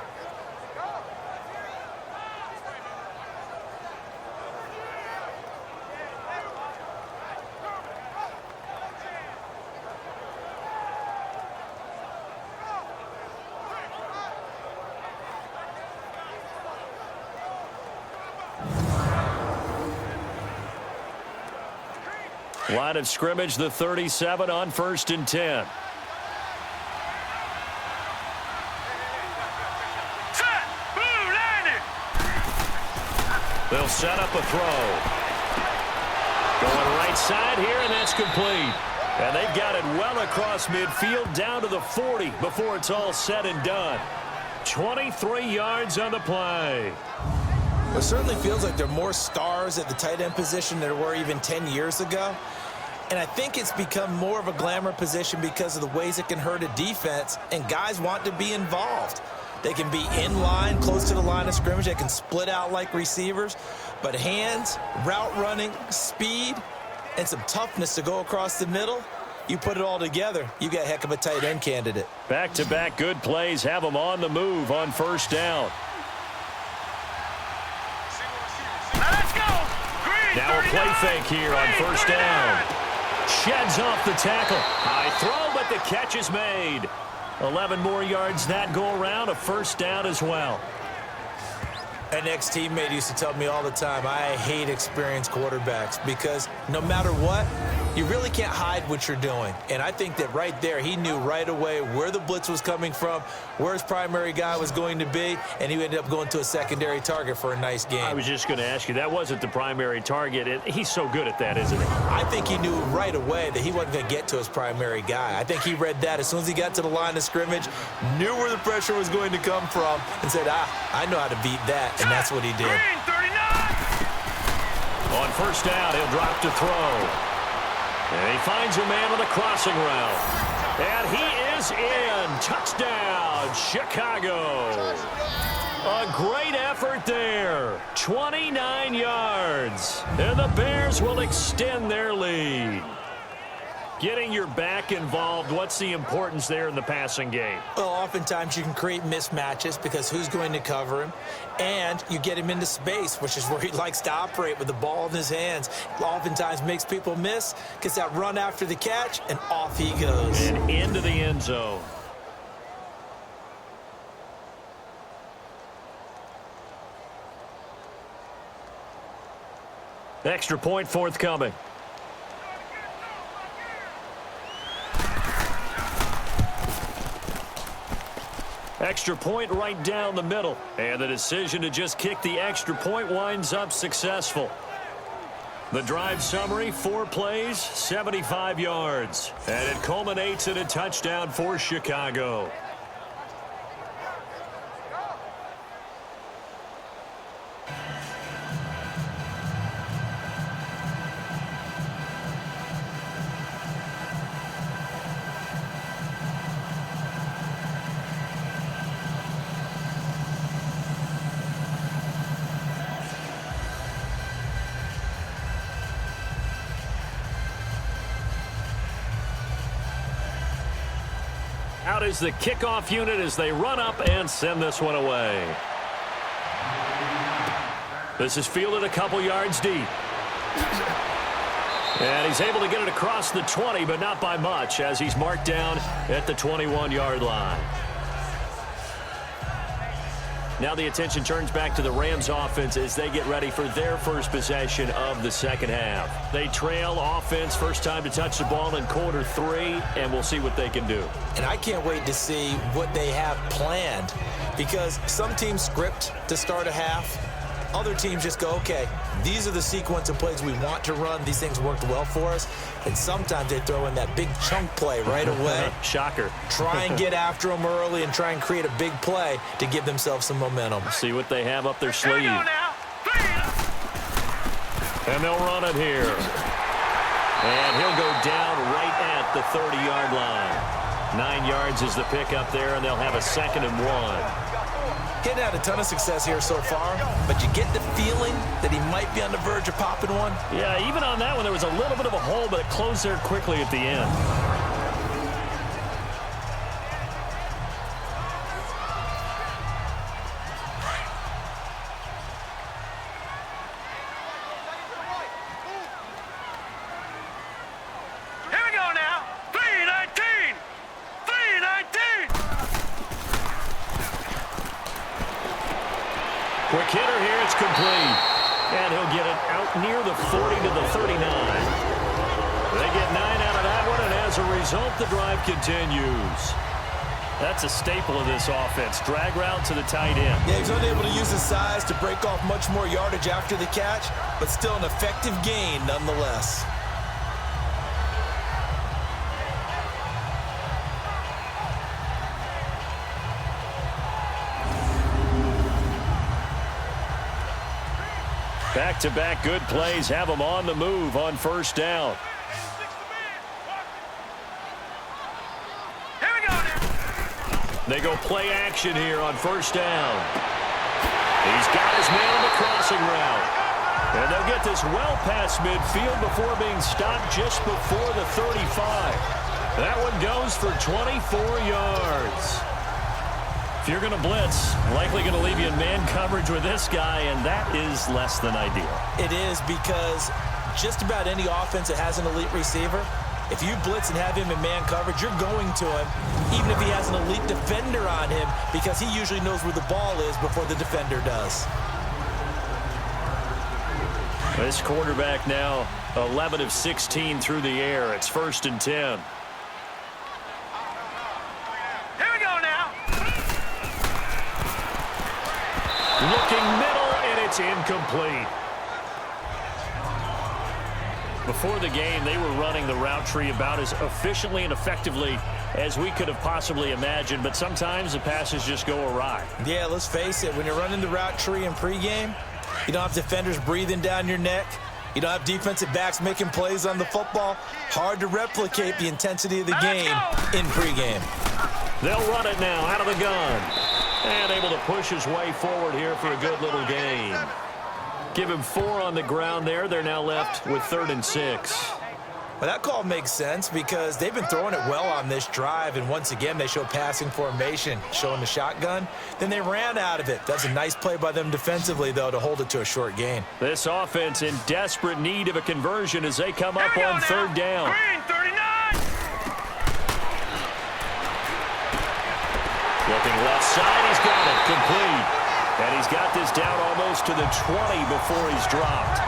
Line of scrimmage, the 37 on 1st and 10. They'll set up a throw. Going right side here, and that's complete. And they've got it well across midfield down to the 40 before it's all said and done. 23 yards on the play. It certainly feels like there are more stars at the tight end position than there were even 10 years ago. And I think it's become more of a glamour position because of the ways it can hurt a defense, and guys want to be involved. They can be in line, close to the line of scrimmage. They can split out like receivers. But hands, route running, speed, and some toughness to go across the middle, you put it all together, you got a heck of a tight end candidate. Back-to-back good plays have them on the move on 1st down. Now a play fake here on 1st down. Sheds off the tackle. High throw, but the catch is made. 11 more yards that go around, a first down as well. An ex-teammate used to tell me all the time, I hate experienced quarterbacks because no matter what, you really can't hide what you're doing. And I think that right there, he knew right away where the blitz was coming from, where his primary guy was going to be, and he ended up going to a secondary target for a nice game. I was just going to ask you, that wasn't the primary target. He's so good at that, isn't he? I think he knew right away that he wasn't going to get to his primary guy. I think he read that as soon as he got to the line of scrimmage, knew where the pressure was going to come from, and said, I know how to beat that. And that's what he did. On 1st down, he'll drop to throw. And he finds a man on the crossing route. And he is in. Touchdown, Chicago. A great effort there. 29 yards. And the Bears will extend their lead. Getting your back involved, what's the importance there in the passing game? Well, oftentimes you can create mismatches because who's going to cover him, and you get him into space, which is where he likes to operate with the ball in his hands. Oftentimes makes people miss, gets that run after the catch, and off he goes. And into the end zone. Extra point forthcoming. Extra point right down the middle. And the decision to just kick the extra point winds up successful. The drive summary, 4 plays, 75 yards. And it culminates in a touchdown for Chicago. Out is the kickoff unit as they run up and send this one away. This is fielded a couple yards deep. And he's able to get it across the 20, but not by much, as he's marked down at the 21-yard line. Now the attention turns back to the Rams offense as they get ready for their first possession of the second half. They trail offense, first time to touch the ball in quarter 3, and we'll see what they can do. And I can't wait to see what they have planned, because some teams script to start a half, other teams just go, okay, these are the sequence of plays we want to run. These things worked well for us. And sometimes they throw in that big chunk play right away. Shocker. Try and get after them early and try and create a big play to give themselves some momentum. See what they have up their sleeve. And they'll run it here. And he'll go down right at the 30-yard line. 9 yards is the pickup there, and they'll have a 2nd and 1. Getting had a ton of success here so far, but you get the feeling that he might be on the verge of popping one. Yeah, even on that one, there was a little bit of a hole, but it closed there quickly at the end. Quick hitter here, it's complete. And he'll get it out near the 40 to the 39. They get 9 out of that one, and as a result, the drive continues. That's a staple of this offense. Drag route to the tight end. Yeah, he's unable to use his size to break off much more yardage after the catch, but still an effective gain nonetheless. Back-to-back good plays have them on the move on first down. Here we go. They go play action here on first down. He's got his man on the crossing route. And they'll get this well past midfield before being stopped just before the 35. That one goes for 24 yards. If you're going to blitz, likely going to leave you in man coverage with this guy, and that is less than ideal. It is, because just about any offense that has an elite receiver, if you blitz and have him in man coverage, you're going to him, even if he has an elite defender on him, because he usually knows where the ball is before the defender does. This quarterback now 11 of 16 through the air. It's 1st and 10. Looking middle, and it's incomplete. Before the game, they were running the route tree about as efficiently and effectively as we could have possibly imagined, but sometimes the passes just go awry. Yeah, let's face it, when you're running the route tree in pregame, you don't have defenders breathing down your neck. You don't have defensive backs making plays on the football. Hard to replicate the intensity of the game in pregame. They'll run it now out of the gun. And able to push his way forward here for a good little gain. Give him 4 on the ground there. They're now left with 3rd and 6. Well, that call makes sense because they've been throwing it well on this drive, and once again they show passing formation, showing the shotgun. Then they ran out of it. That's a nice play by them defensively, though, to hold it to a short gain. This offense in desperate need of a conversion as they come up on 3rd down. Green, 39. Looking left side, he's got it complete. And he's got this down almost to the 20 before he's dropped.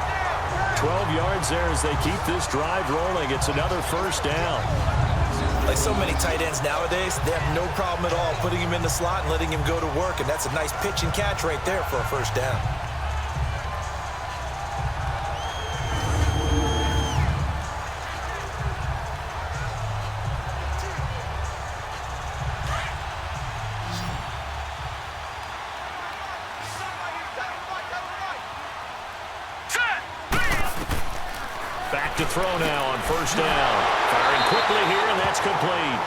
12 yards there as they keep this drive rolling. It's another 1st down. Like so many tight ends nowadays, they have no problem at all putting him in the slot and letting him go to work, and that's a nice pitch and catch right there for a 1st down. Back to throw now on 1st down. Firing quickly here, and that's complete.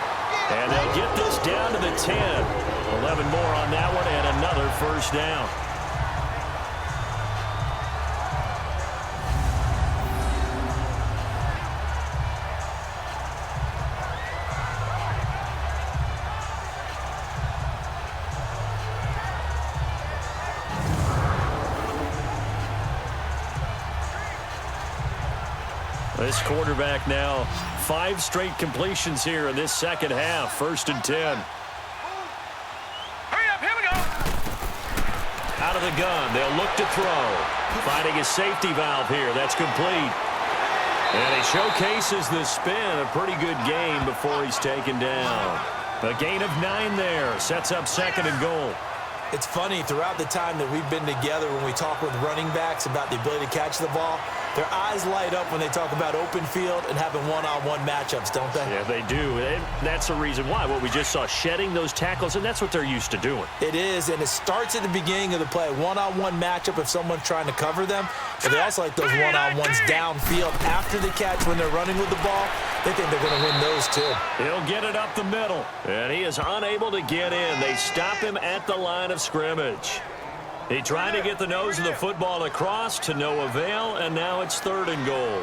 And they'll get this down to the 10. 11 more on that one, and another 1st down. This quarterback now 5 straight completions here in this 2nd half. 1st and 10. Hurry up, here we go. Out of the gun, they'll look to throw. Finding a safety valve here. That's complete. And he showcases the spin. A pretty good game before he's taken down. A gain of 9 there. Sets up 2nd and goal. It's funny, throughout the time that we've been together, when we talk with running backs about the ability to catch the ball, their eyes light up when they talk about open field and having one-on-one matchups, don't they? Yeah, they do. And that's the reason why. What we just saw, shedding those tackles, and that's what they're used to doing. It is, and it starts at the beginning of the play. One-on-one matchup if someone's trying to cover them. But they also like those one-on-ones downfield after the catch when they're running with the ball. They think they're going to win those too. He'll get it up the middle, and he is unable to get in. They stop him at the line of scrimmage. He tried to get the nose of the football across to no avail, and now it's 3rd and goal.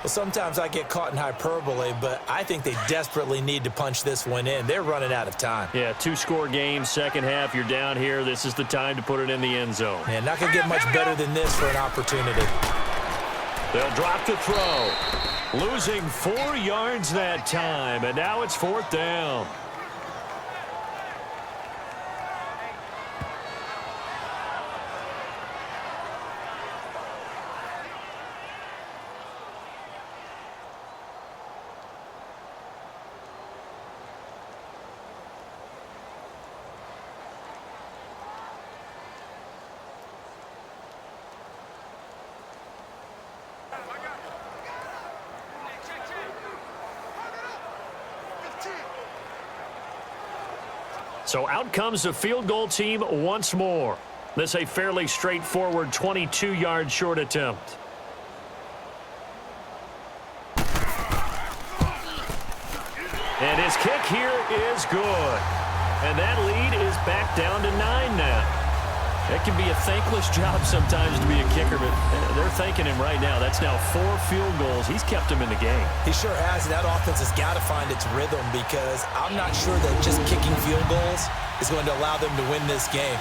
Well, sometimes I get caught in hyperbole, but I think they desperately need to punch this one in. They're running out of time. Yeah, 2-score game, second half, you're down here. This is the time to put it in the end zone. Man, not going to get much better than this for an opportunity. They'll drop the throw. Losing 4 yards that time, and now it's 4th down. So out comes the field goal team once more. This a fairly straightforward 22-yard short attempt. And his kick here is good. And that lead is back down to 9 now. It can be a thankless job sometimes to be a kicker, but they're thanking him right now. That's now 4 field goals. He's kept him in the game. He sure has, and that offense has got to find its rhythm because I'm not sure that just kicking field goals is going to allow them to win this game.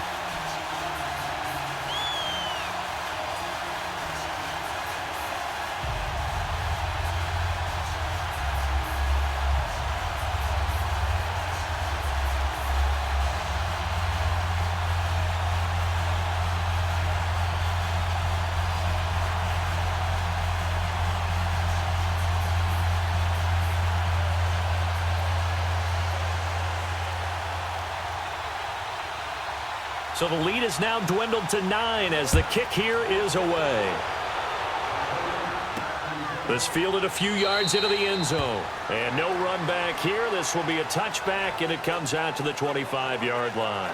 So the lead is now dwindled to 9 as the kick here is away. This fielded a few yards into the end zone. And no run back here. This will be a touchback, and it comes out to the 25-yard line.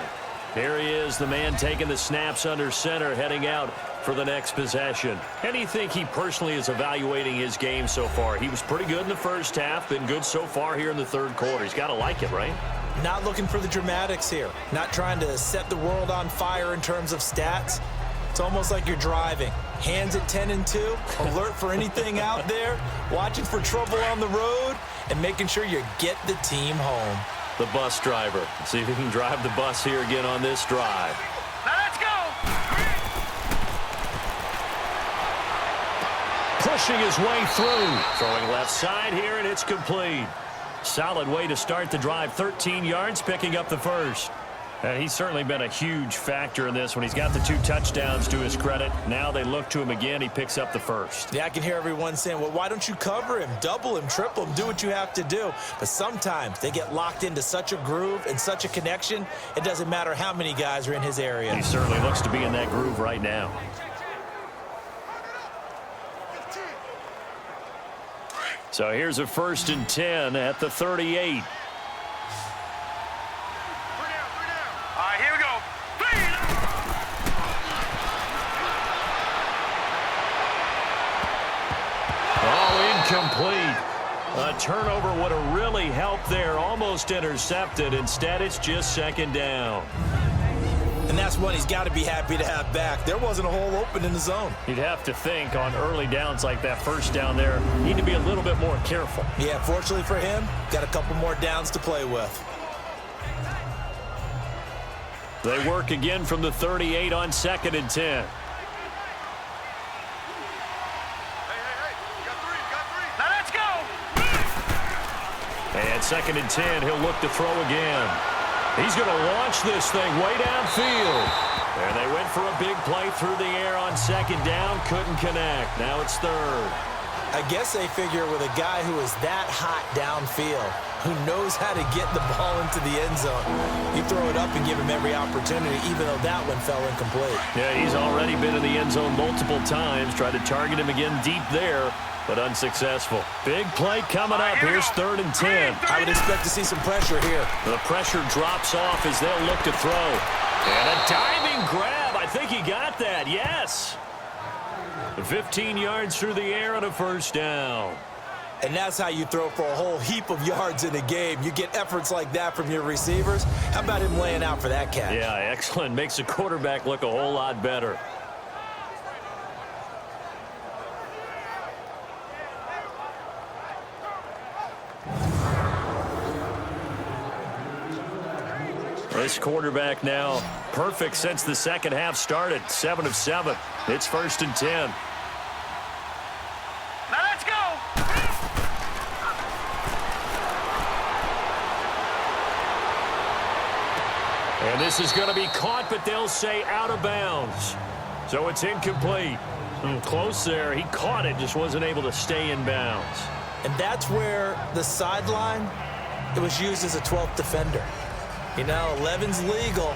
Here he is, the man taking the snaps under center, heading out for the next possession. How do you think he personally is evaluating his game so far? He was pretty good in the first half, been good so far here in the 3rd quarter. He's got to like it, right? Not looking for the dramatics here. Not trying to set the world on fire in terms of stats. It's almost like you're driving. Hands at 10 and 2, alert for anything out there, watching for trouble on the road, and making sure you get the team home. The bus driver. Let's see if he can drive the bus here again on this drive. Now let's go! Pushing his way through. Throwing left side here, and it's complete. Solid way to start the drive. 13 yards, picking up the first. And he's certainly been a huge factor in this when he's got the 2 touchdowns to his credit. Now they look to him again. He picks up the first. Yeah, I can hear everyone saying, well, why don't you cover him, double him, triple him, do what you have to do. But sometimes they get locked into such a groove and such a connection, it doesn't matter how many guys are in his area. He certainly looks to be in that groove right now. So here's a 1st and 10 at the 38. Here we go. Oh, incomplete. A turnover would have really helped there. Almost intercepted. Instead, it's just 2nd down. And that's one he's got to be happy to have back. There wasn't a hole open in the zone. You'd have to think on early downs like that, 1st down there, need to be a little bit more careful. Yeah, fortunately for him, got a couple more downs to play with. They work again from the 38 on 2nd and 10. Now let's go! And 2nd and 10, he'll look to throw again. He's going to launch this thing way downfield. And they went for a big play through the air on 2nd down. Couldn't connect. Now it's 3rd. I guess they figure with a guy who is that hot downfield, who knows how to get the ball into the end zone, you throw it up and give him every opportunity, even though that one fell incomplete. Yeah, he's already been in the end zone multiple times. Tried to target him again deep there, but unsuccessful. Big play coming up. Here's 3rd and 10. I would expect to see some pressure here. The pressure drops off as they'll look to throw. And a diving grab. I think he got that. Yes. 15 yards through the air on a 1st down. And that's how you throw for a whole heap of yards in a game. You get efforts like that from your receivers. How about him laying out for that catch? Yeah, excellent. Makes the quarterback look a whole lot better. This quarterback now perfect since the second half started. 7 of 7. It's 1st and 10. Now let's go. And this is going to be caught, but they'll say out of bounds. So it's incomplete. Close there. He caught it, just wasn't able to stay in bounds. And that's where the sideline, it was used as a 12th defender. You know, 11's legal.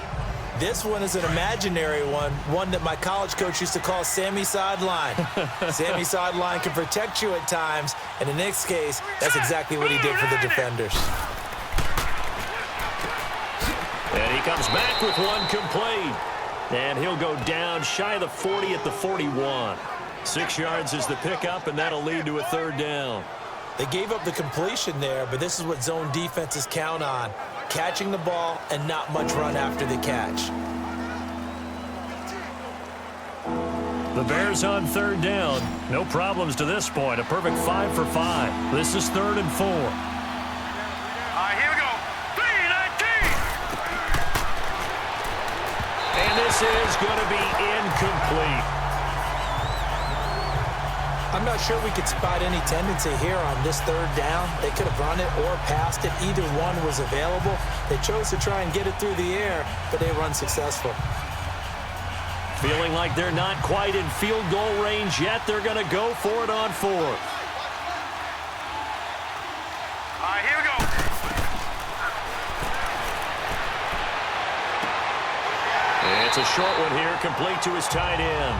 This one is an imaginary one that my college coach used to call Sammy Sideline. Sammy Sideline can protect you at times, and in this case, that's exactly what he did for the defenders. And he comes back with one complete. And he'll go down shy of the 40 at the 41. 6 yards is the pickup, and that'll lead to a 3rd down. They gave up the completion there, but this is what zone defenses count on. Catching the ball and not much run after the catch. The Bears on 3rd down. No problems to this point. A perfect 5 for 5. This is 3rd and 4. All right, here we go. 3-19. And this is going to be incomplete. I'm not sure we could spot any tendency here on this 3rd down. They could have run it or passed it. Either one was available. They chose to try and get it through the air, but they were unsuccessful. Feeling like they're not quite in field goal range yet. They're going to go for it on 4th. All right, here we go. It's a short one here, complete to his tight end.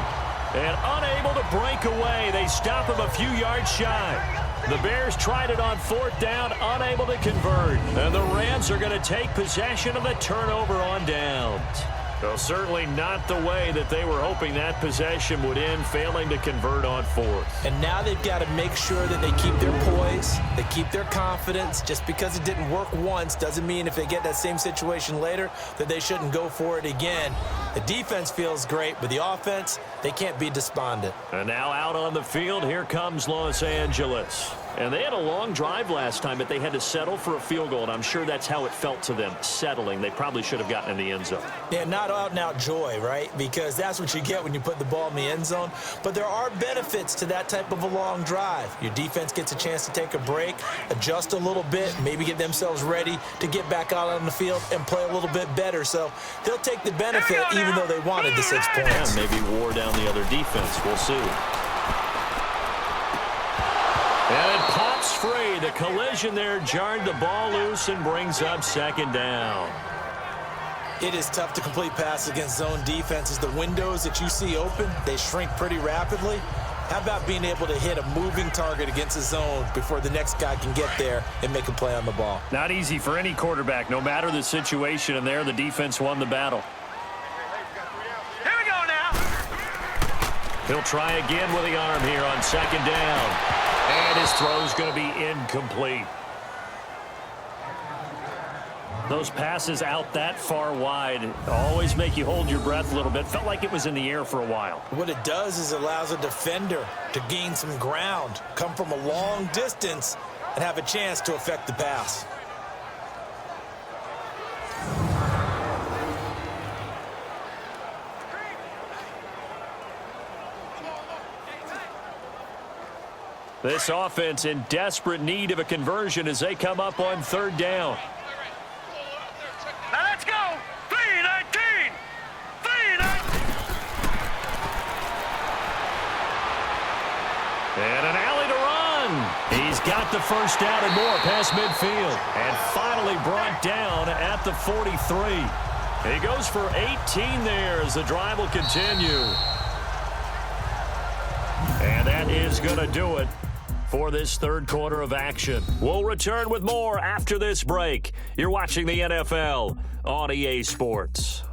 And unable to break away. They stop him a few yards shy. The Bears tried it on 4th down, unable to convert. And the Rams are going to take possession of the turnover on downs. Well, certainly not the way that they were hoping that possession would end, failing to convert on 4th. And now they've got to make sure that they keep their poise, they keep their confidence. Just because it didn't work once doesn't mean if they get that same situation later that they shouldn't go for it again. The defense feels great, but the offense, they can't be despondent. And now out on the field, here comes Los Angeles. And they had a long drive last time, but they had to settle for a field goal, and I'm sure that's how it felt to them, settling. They probably should have gotten in the end zone. Yeah, not out-and-out joy, right? Because that's what you get when you put the ball in the end zone. But there are benefits to that type of a long drive. Your defense gets a chance to take a break, adjust a little bit, maybe get themselves ready to get back out on the field and play a little bit better. So they'll take the benefit even though they wanted the 6 points. Yeah, maybe wore down the other defense. We'll see. And it pops free. The collision there jarred the ball loose and brings up 2nd down. It is tough to complete passes against zone defenses. The windows that you see open, they shrink pretty rapidly. How about being able to hit a moving target against a zone before the next guy can get there and make a play on the ball? Not easy for any quarterback, no matter the situation, and there the defense won the battle. Here we go now. He'll try again with the arm here on 2nd down. And his throw's going to be incomplete. Those passes out that far wide always make you hold your breath a little bit. Felt like it was in the air for a while. What it does is it allows a defender to gain some ground, come from a long distance, and have a chance to affect the pass. This offense in desperate need of a conversion as they come up on 3rd down. Now let's go. 3-19. 3-19. And an alley to run. get the first down and more past midfield. And finally brought down at the 43. He goes for 18 there as the drive will continue. And that is going to do it for this third quarter of action. We'll return with more after this break. You're watching the NFL on EA Sports.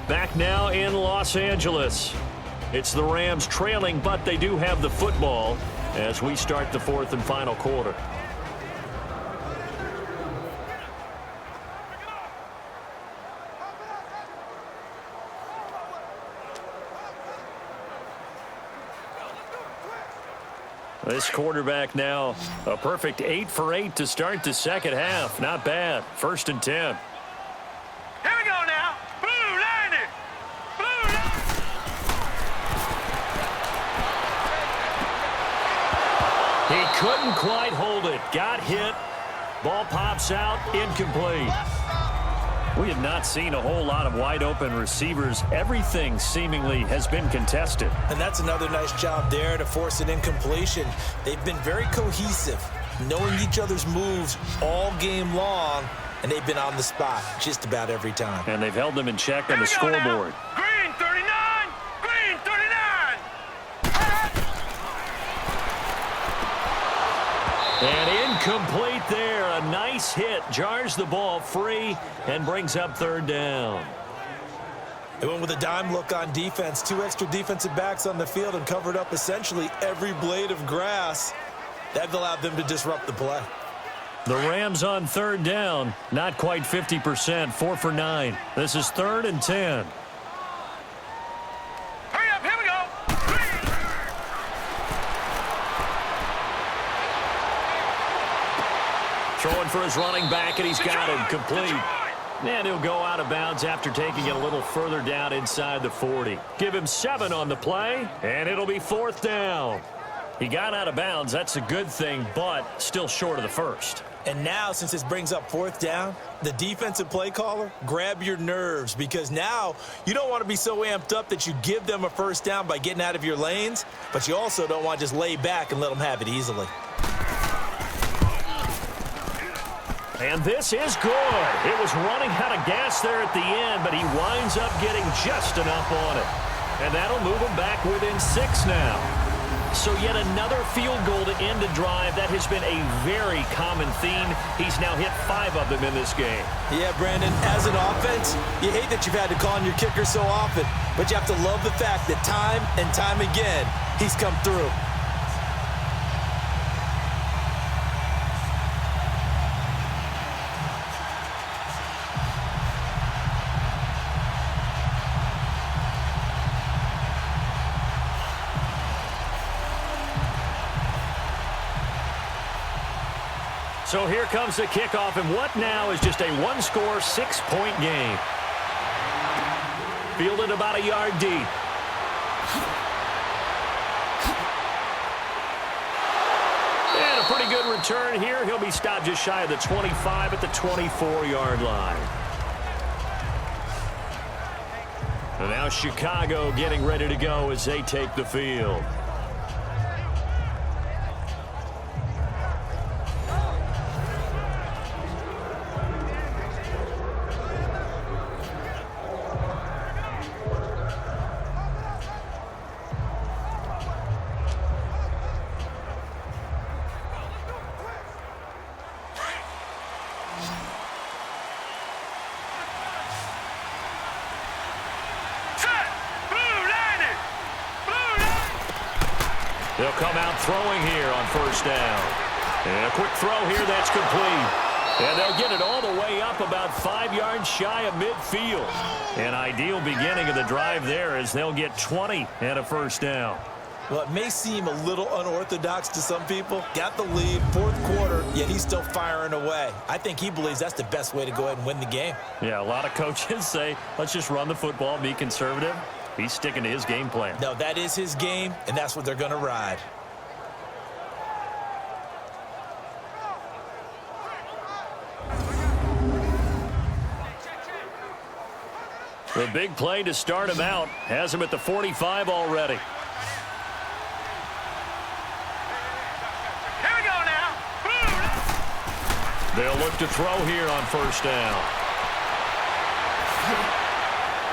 Back now in Los Angeles. It's the Rams trailing, but they do have the football as we start the fourth and final quarter. This quarterback now a perfect 8 for 8 to start the second half. Not bad. 1st and 10. Here we go now. Blue line it. Blue line. He couldn't quite hold it. Got hit. Ball pops out. Incomplete. We have not seen a whole lot of wide open receivers. Everything seemingly has been contested. And that's another nice job there to force an incompletion. They've been very cohesive, knowing each other's moves all game long, and they've been on the spot just about every time. And they've held them in check on the scoreboard. Green 39. Green 39. And incomplete there. A nice hit. Jars the ball free and brings up third down. They went with a dime look on defense. 2 extra defensive backs on the field and covered up essentially every blade of grass. That allowed them to disrupt the play. The Rams on third down. Not quite 50%. 4 for 9. This is 3rd and 10. Hurry up. Here we go. Throwing for his running back, and he's got him complete. And he'll go out of bounds after taking it a little further down inside the 40. Give him 7 on the play, and it'll be 4th down. He got out of bounds. That's a good thing, but still short of the first. And now, since this brings up 4th down, the defensive play caller, grab your nerves, because now you don't want to be so amped up that you give them a first down by getting out of your lanes, but you also don't want to just lay back and let them have it easily. And this is good. It was running out of gas there at the end, but he winds up getting just enough on it. And that'll move him back within 6 now. So yet another field goal to end a drive. That has been a very common theme. He's now hit 5 of them in this game. Yeah, Brandon, as an offense, you hate that you've had to call on your kicker so often, but you have to love the fact that time and time again, he's come through. So here comes the kickoff, and what now is just a 1-score, 6-point game. Fielded about a yard deep. And a pretty good return here. He'll be stopped just shy of the 25 at the 24-yard line. And now Chicago getting ready to go as they take the field. They'll come out throwing here on first down. And a quick throw here that's complete. And they'll get it all the way up about 5 yards shy of midfield. An ideal beginning of the drive there as they'll get 20 and a first down. Well, it may seem a little unorthodox to some people. Got the lead, 4th quarter, yet he's still firing away. I think he believes that's the best way to go ahead and win the game. Yeah, a lot of coaches say, let's just run the football, be conservative. He's sticking to his game plan. No, that is his game, and that's what they're going to ride. The big play to start him out has him at the 45 already. Here we go now. Boom. They'll look to throw here on first down.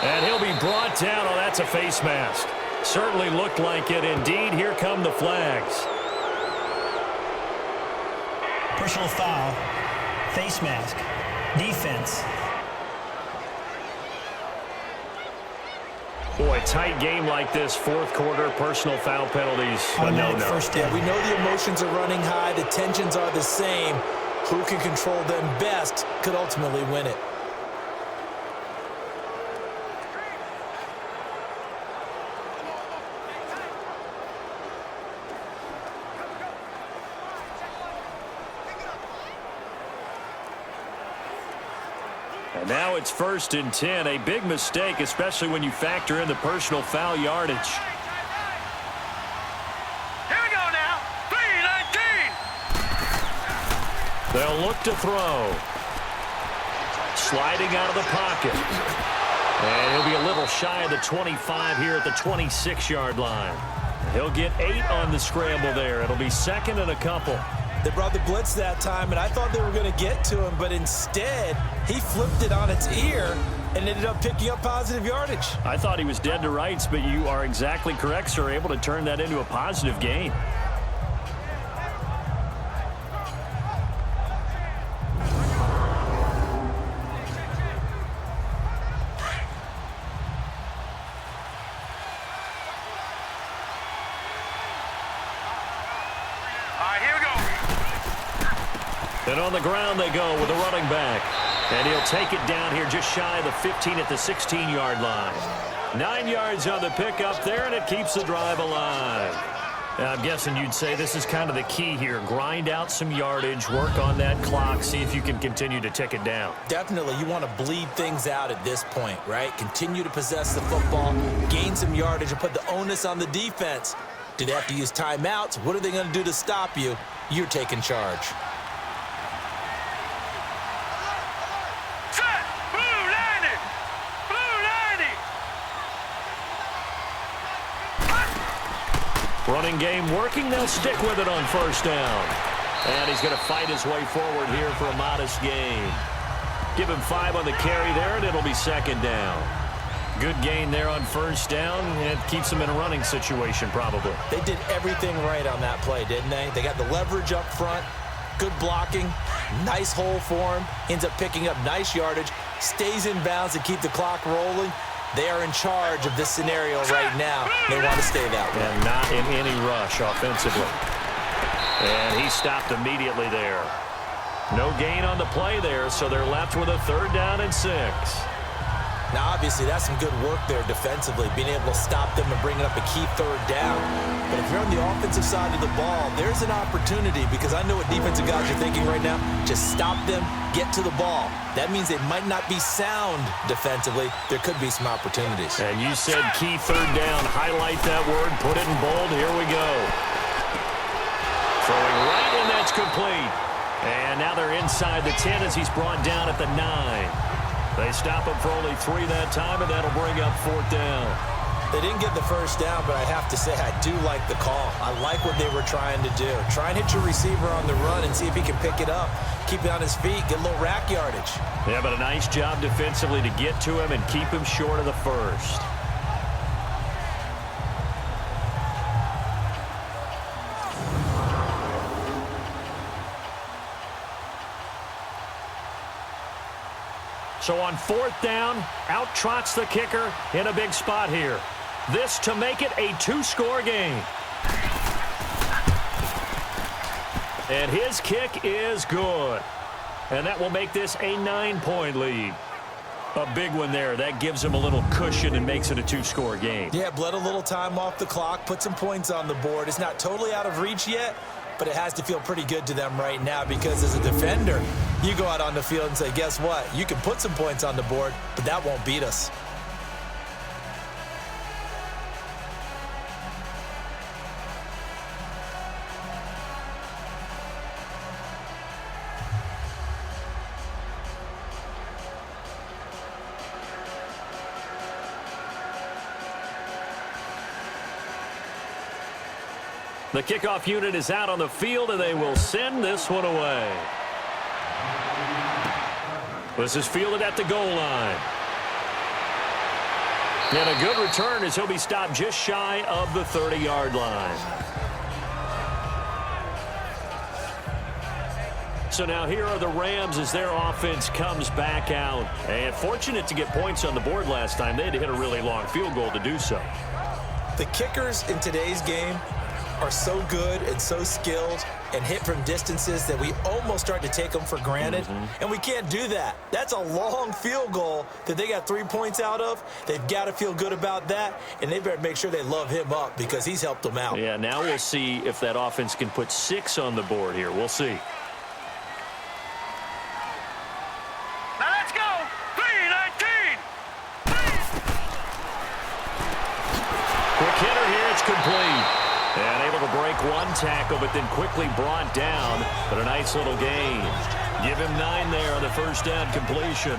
And he'll be brought down. Oh, that's a face mask. Certainly looked like it. Indeed, here come the flags. Personal foul. Face mask. Defense. Boy, tight game like this, fourth quarter, personal foul penalties. Automatic first down. Yeah, we know the emotions are running high. The tensions are the same. Who can control them best could ultimately win it. And now it's 1st and 10. A big mistake, especially when you factor in the personal foul yardage. Here we go now. 3-19. They'll look to throw. Sliding out of the pocket. And he'll be a little shy of the 25 here at the 26-yard line. He'll get 8 on the scramble there. It'll be second and a couple. They brought the blitz that time, and I thought they were going to get to him, but instead, he flipped it on its ear and ended up picking up positive yardage. I thought he was dead to rights, but you are exactly correct, sir. Able to turn that into a positive gain. And on the ground they go with the running back. And he'll take it down here just shy of the 15 at the 16-yard line. 9 yards on the pickup there, and it keeps the drive alive. Now, I'm guessing you'd say this is kind of the key here. Grind out some yardage, work on that clock, see if you can continue to tick it down. Definitely, you want to bleed things out at this point, right? Continue to possess the football, gain some yardage, and put the onus on the defense. Do they have to use timeouts? What are they going to do to stop you? You're taking charge. Running game working. They'll stick with it on first down. And he's going to fight his way forward here for a modest gain. Give him 5 on the carry there, and it'll be second down. Good gain there on first down. It keeps him in a running situation probably. They did everything right on that play, didn't they? They got the leverage up front, good blocking, nice hole for him, ends up picking up nice yardage, stays in bounds to keep the clock rolling. They are in charge of this scenario right now. They want to stay that way. And not in any rush offensively. And he stopped immediately there. No gain on the play there, so they're left with a 3rd down and 6. Now, obviously, that's some good work there defensively, being able to stop them and bringing up a key 3rd down. But if you're on the offensive side of the ball, there's an opportunity, because I know what defensive guys are thinking right now. Just stop them, get to the ball. That means they might not be sound defensively. There could be some opportunities. And you said key 3rd down. Highlight that word. Put it in bold. Here we go. Throwing right, and that's complete. And now they're inside the 10 as he's brought down at the 9. They stop him for only 3 that time, and that'll bring up 4th down. They didn't get the first down, but I have to say I do like the call. I like what they were trying to do. Try and hit your receiver on the run and see if he can pick it up. Keep it on his feet, get a little rack yardage. Yeah, but a nice job defensively to get to him and keep him short of the first. So on 4th down, out trots the kicker in a big spot here. This to make it a 2-score game. And his kick is good. And that will make this a 9-point lead. A big one there. That gives him a little cushion and makes it a 2-score game. Yeah, bled a little time off the clock, put some points on the board. It's not totally out of reach yet, but it has to feel pretty good to them right now, because as a defender, you go out on the field and say, guess what? You can put some points on the board, but that won't beat us. The kickoff unit is out on the field, and they will send this one away. This is fielded at the goal line. And a good return as he'll be stopped just shy of the 30-yard line. So now here are the Rams as their offense comes back out. And fortunate to get points on the board last time. They had to hit a really long field goal to do so. The kickers in today's game are so good and so skilled and hit from distances that we almost start to take them for granted. And we can't do that. That's a long field goal that they got 3 points out of. They've got to feel good about that, and they better make sure they love him up because he's helped them out. Yeah, now we'll see if that offense can put 6 on the board here. We'll see. Now let's go. 3-19. Quick hitter here. It's complete. And able to break one tackle, but then quickly brought down. But a nice little gain. Give him 9 there on the first down completion.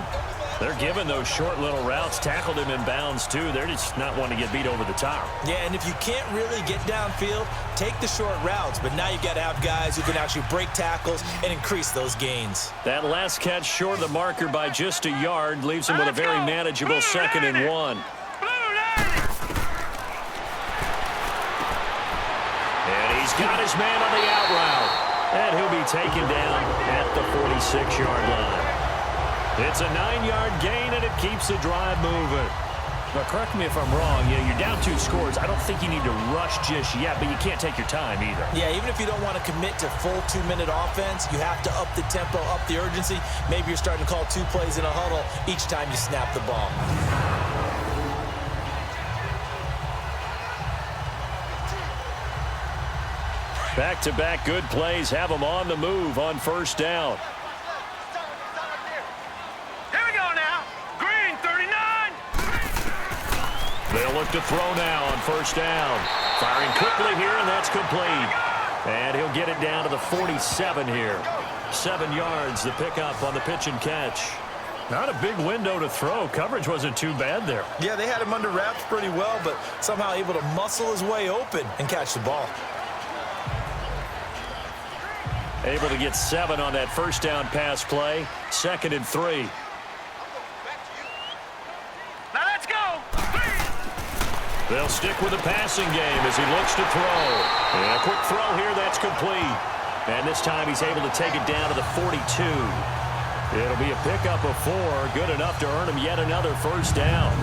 They're giving those short little routes. Tackled him in bounds, too. They're just not wanting to get beat over the top. Yeah, and if you can't really get downfield, take the short routes. But now you've got to have guys who can actually break tackles and increase those gains. That last catch short of the marker by just a yard leaves him with a very manageable 2nd and 1. Got his man on the out route, and he'll be taken down at the 46-yard line. It's a 9-yard gain, and it keeps the drive moving. Now, correct me if I'm wrong. You're down 2 scores. I don't think you need to rush just yet, but you can't take your time either. Yeah, even if you don't want to commit to full 2-minute offense, you have to up the tempo, up the urgency. Maybe you're starting to call 2 plays in a huddle each time you snap the ball. Back-to-back good plays have them on the move on first down. Here we go now. Greene, 39. They'll look to throw now on first down. Firing quickly here, and that's complete. And he'll get it down to the 47 here. 7 yards, the pickup on the pitch and catch. Not a big window to throw. Coverage wasn't too bad there. Yeah, they had him under wraps pretty well, but somehow able to muscle his way open and catch the ball. Able to get 7 on that first down pass play. 2nd and 3. Now let's go. They'll stick with the passing game as he looks to throw. And a quick throw here, that's complete. And this time he's able to take it down to the 42. It'll be a pickup of 4. Good enough to earn him yet another first down.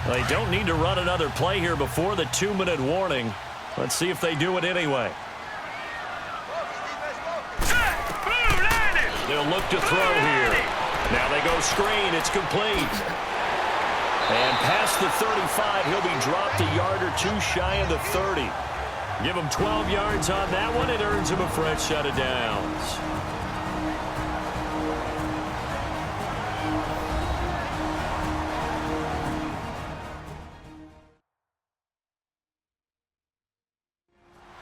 They don't need to run another play here before the 2-minute warning. Let's see if they do it anyway. They'll look to throw here. Now they go screen. It's complete. And past the 35, he'll be dropped a yard or 2 shy of the 30. Give him 12 yards on that one. It earns him a fresh set of downs.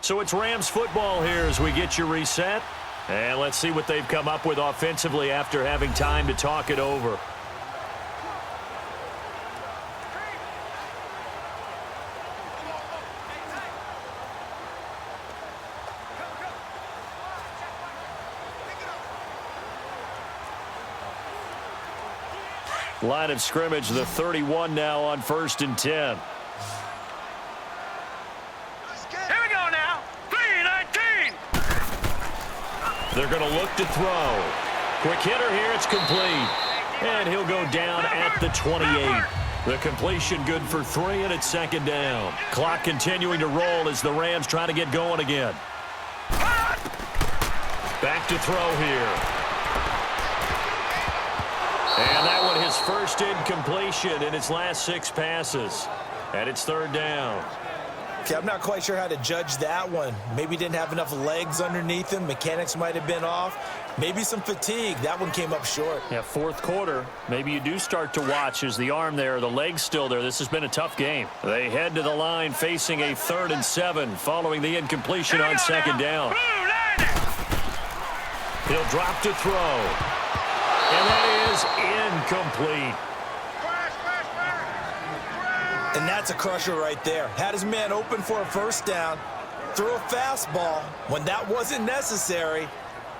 So it's Rams football here as we get you reset. And let's see what they've come up with offensively after having time to talk it over. Line of scrimmage, the 31 now on 1st and 10. They're going to look to throw. Quick hitter here. It's complete. And he'll go down at the 28. The completion good for 3, and it's 2nd down. Clock continuing to roll as the Rams try to get going again. Back to throw here. And that one his first incompletion in its last 6 passes. And it's 3rd down. Okay, I'm not quite sure how to judge that one. Maybe didn't have enough legs underneath him. Mechanics might have been off. Maybe some fatigue. That one came up short. Yeah, fourth quarter. Maybe you do start to watch as the arm there, the leg's still there. This has been a tough game. They head to the line facing a 3rd and 7 following the incompletion on second down. He'll drop to throw. And that is incomplete. And that's a crusher right there. Had his man open for a first down, threw a fastball. When that wasn't necessary,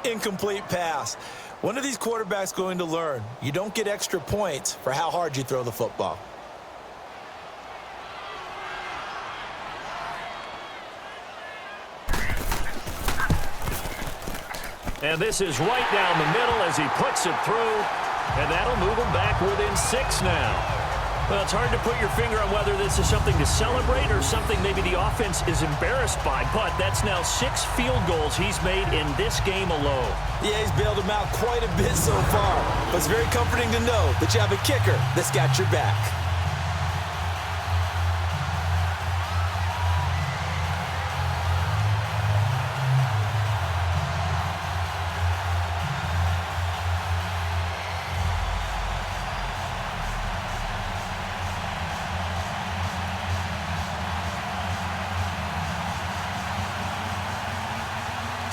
incomplete pass. One of these quarterbacks going to learn, you don't get extra points for how hard you throw the football. And this is right down the middle as he puts it through. And that'll move him back within 6 now. Well, it's hard to put your finger on whether this is something to celebrate or something maybe the offense is embarrassed by, but that's now 6 field goals he's made in this game alone. Yeah, he's bailed them out quite a bit so far, but it's very comforting to know that you have a kicker that's got your back.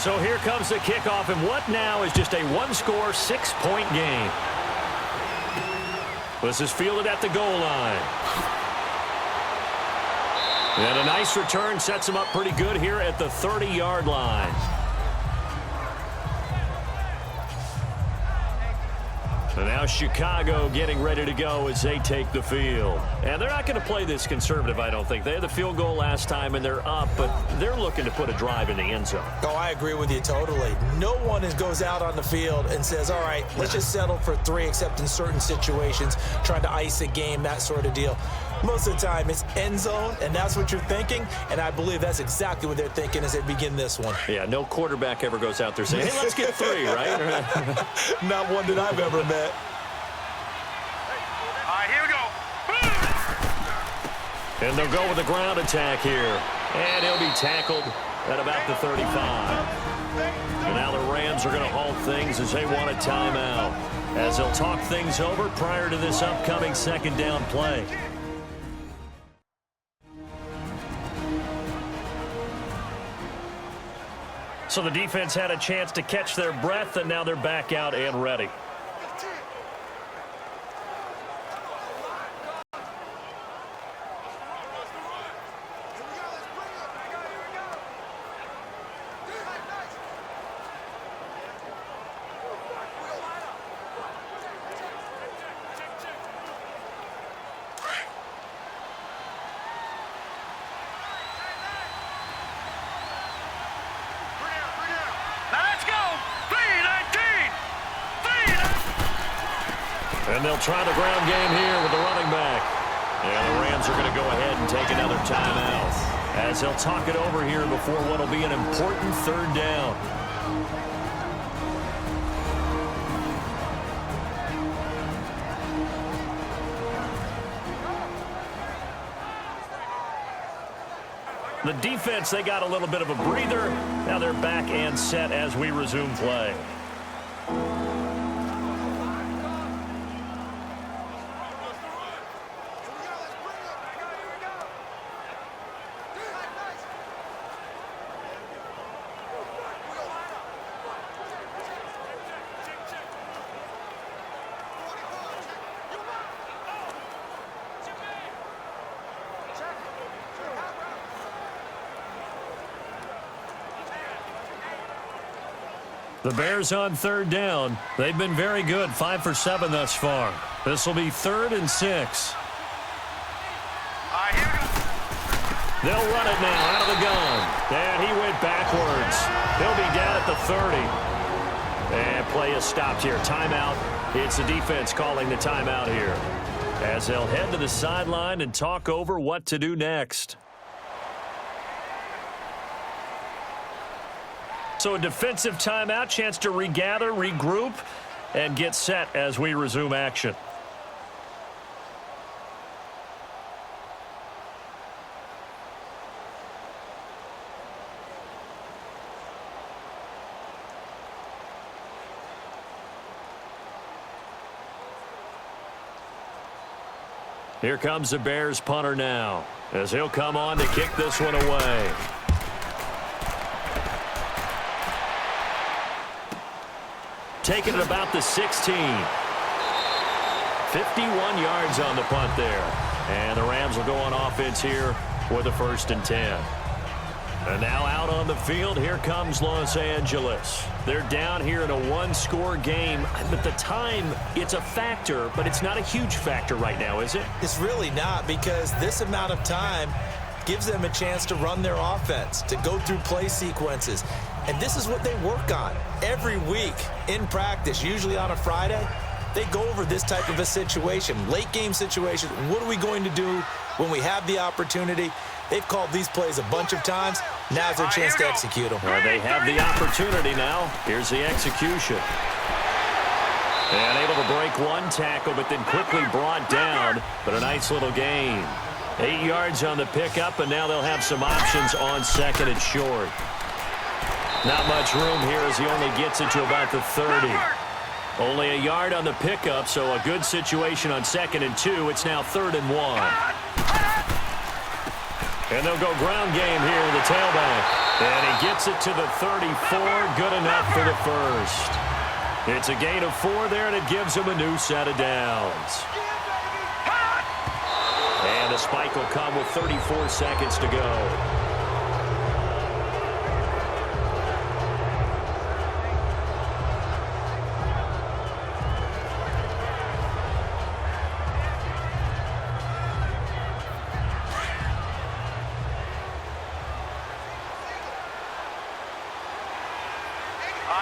So here comes the kickoff, and what now is just a 1-score, 6-point game. This is fielded at the goal line. And a nice return sets him up pretty good here at the 30-yard line. And now Chicago getting ready to go as they take the field. And they're not going to play this conservative, I don't think. They had the field goal last time, and they're up, but they're looking to put a drive in the end zone. Oh, I agree with you totally. No one goes out on the field and says, all right, let's just settle for 3, except in certain situations, trying to ice a game, that sort of deal. Most of the time, it's end zone, and that's what you're thinking, and I believe that's exactly what they're thinking as they begin this one. Yeah, no quarterback ever goes out there saying, hey, let's get 3, right? Not one that I've ever met. All right, here we go. And they'll go with the ground attack here. And he'll be tackled at about the 35. And now the Rams are going to halt things as they want a timeout, as they'll talk things over prior to this upcoming 2nd down play. So the defense had a chance to catch their breath, and now they're back out and ready. And they'll try the ground game here with the running back. And the Rams are going to go ahead and take another timeout, as they'll talk it over here before what will be an important 3rd down. The defense, they got a little bit of a breather. Now they're back and set as we resume play. The Bears on 3rd down. They've been very good, 5 for 7 thus far. This will be 3rd and 6. They'll run it now out of the gun. And he went backwards. He'll be down at the 30. And play is stopped here. Timeout. It's the defense calling the timeout here, as they'll head to the sideline and talk over what to do next. So a defensive timeout, chance to regather, regroup, and get set as we resume action. Here comes the Bears punter now, as he'll come on to kick this one away. Taking it about the 16. 51 yards on the punt there. And the Rams will go on offense here with a 1st and 10. And now out on the field, here comes Los Angeles. They're down here in a 1-score game. At the time, it's a factor, but it's not a huge factor right now, is it? It's really not, because this amount of time gives them a chance to run their offense, to go through play sequences. And this is what they work on every week in practice, usually on a Friday. They go over this type of a situation, late game situation. What are we going to do when we have the opportunity? They've called these plays a bunch of times. Now's their chance to execute them. Well, they have the opportunity now. Here's the execution. And able to break one tackle, but then quickly brought down. But a nice little gain. 8 yards on the pickup, and now they'll have some options on 2nd and short. Not much room here as he only gets it to about the 30. Only a yard on the pickup, so a good situation on 2nd and 2. It's now 3rd and 1. And they'll go ground game here in the tailback. And he gets it to the 34. Good enough for the 1st. It's a gain of 4 there, and it gives him a new set of downs. And the spike will come with 34 seconds to go.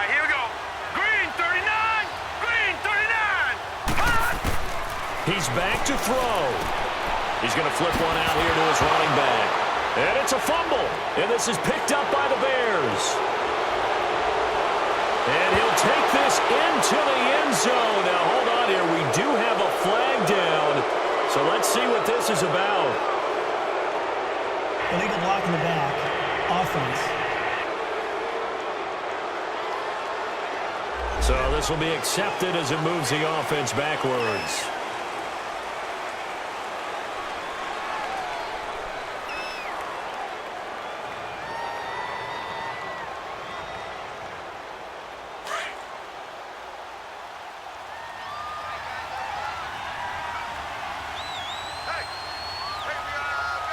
Here we go. Greene, 39. Greene, 39. He's back to throw. He's going to flip one out here to his running back. And it's a fumble. And this is picked up by the Bears. And he'll take this into the end zone. Now, hold on here. We do have a flag down. So let's see what this is about. Illegal block in the back. Offense. So this will be accepted as it moves the offense backwards.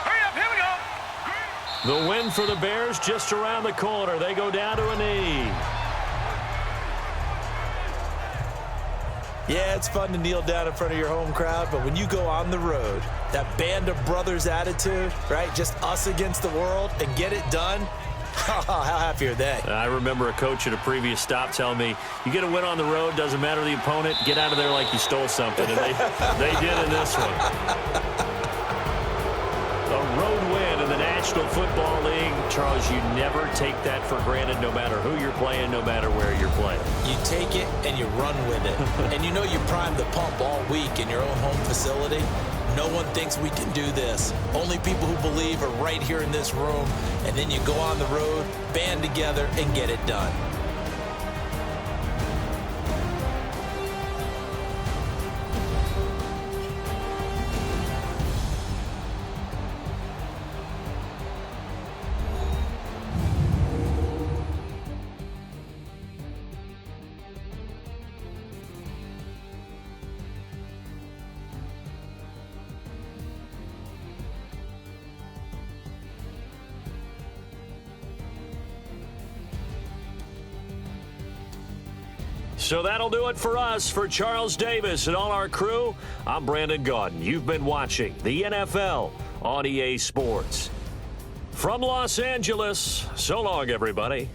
Hurry up, here we go. The win for the Bears just around the corner. They go down to a knee. Yeah, it's fun to kneel down in front of your home crowd, but when you go on the road, that band of brothers attitude, right, just us against the world, and get it done, how happy are they? I remember a coach at a previous stop telling me, you get a win on the road, doesn't matter the opponent, get out of there like you stole something. And they did in this one. A road win in the National Football League. Charles, you never take that for granted, no matter who you're playing, no matter where you're playing. You take it and you run with it. And you know you prime the pump all week in your own home facility. No one thinks we can do this. Only people who believe are right here in this room. And then you go on the road, band together, and get it done. So that'll do it for us. For Charles Davis and all our crew, I'm Brandon Gaudin. You've been watching the NFL on EA Sports. From Los Angeles, so long, everybody.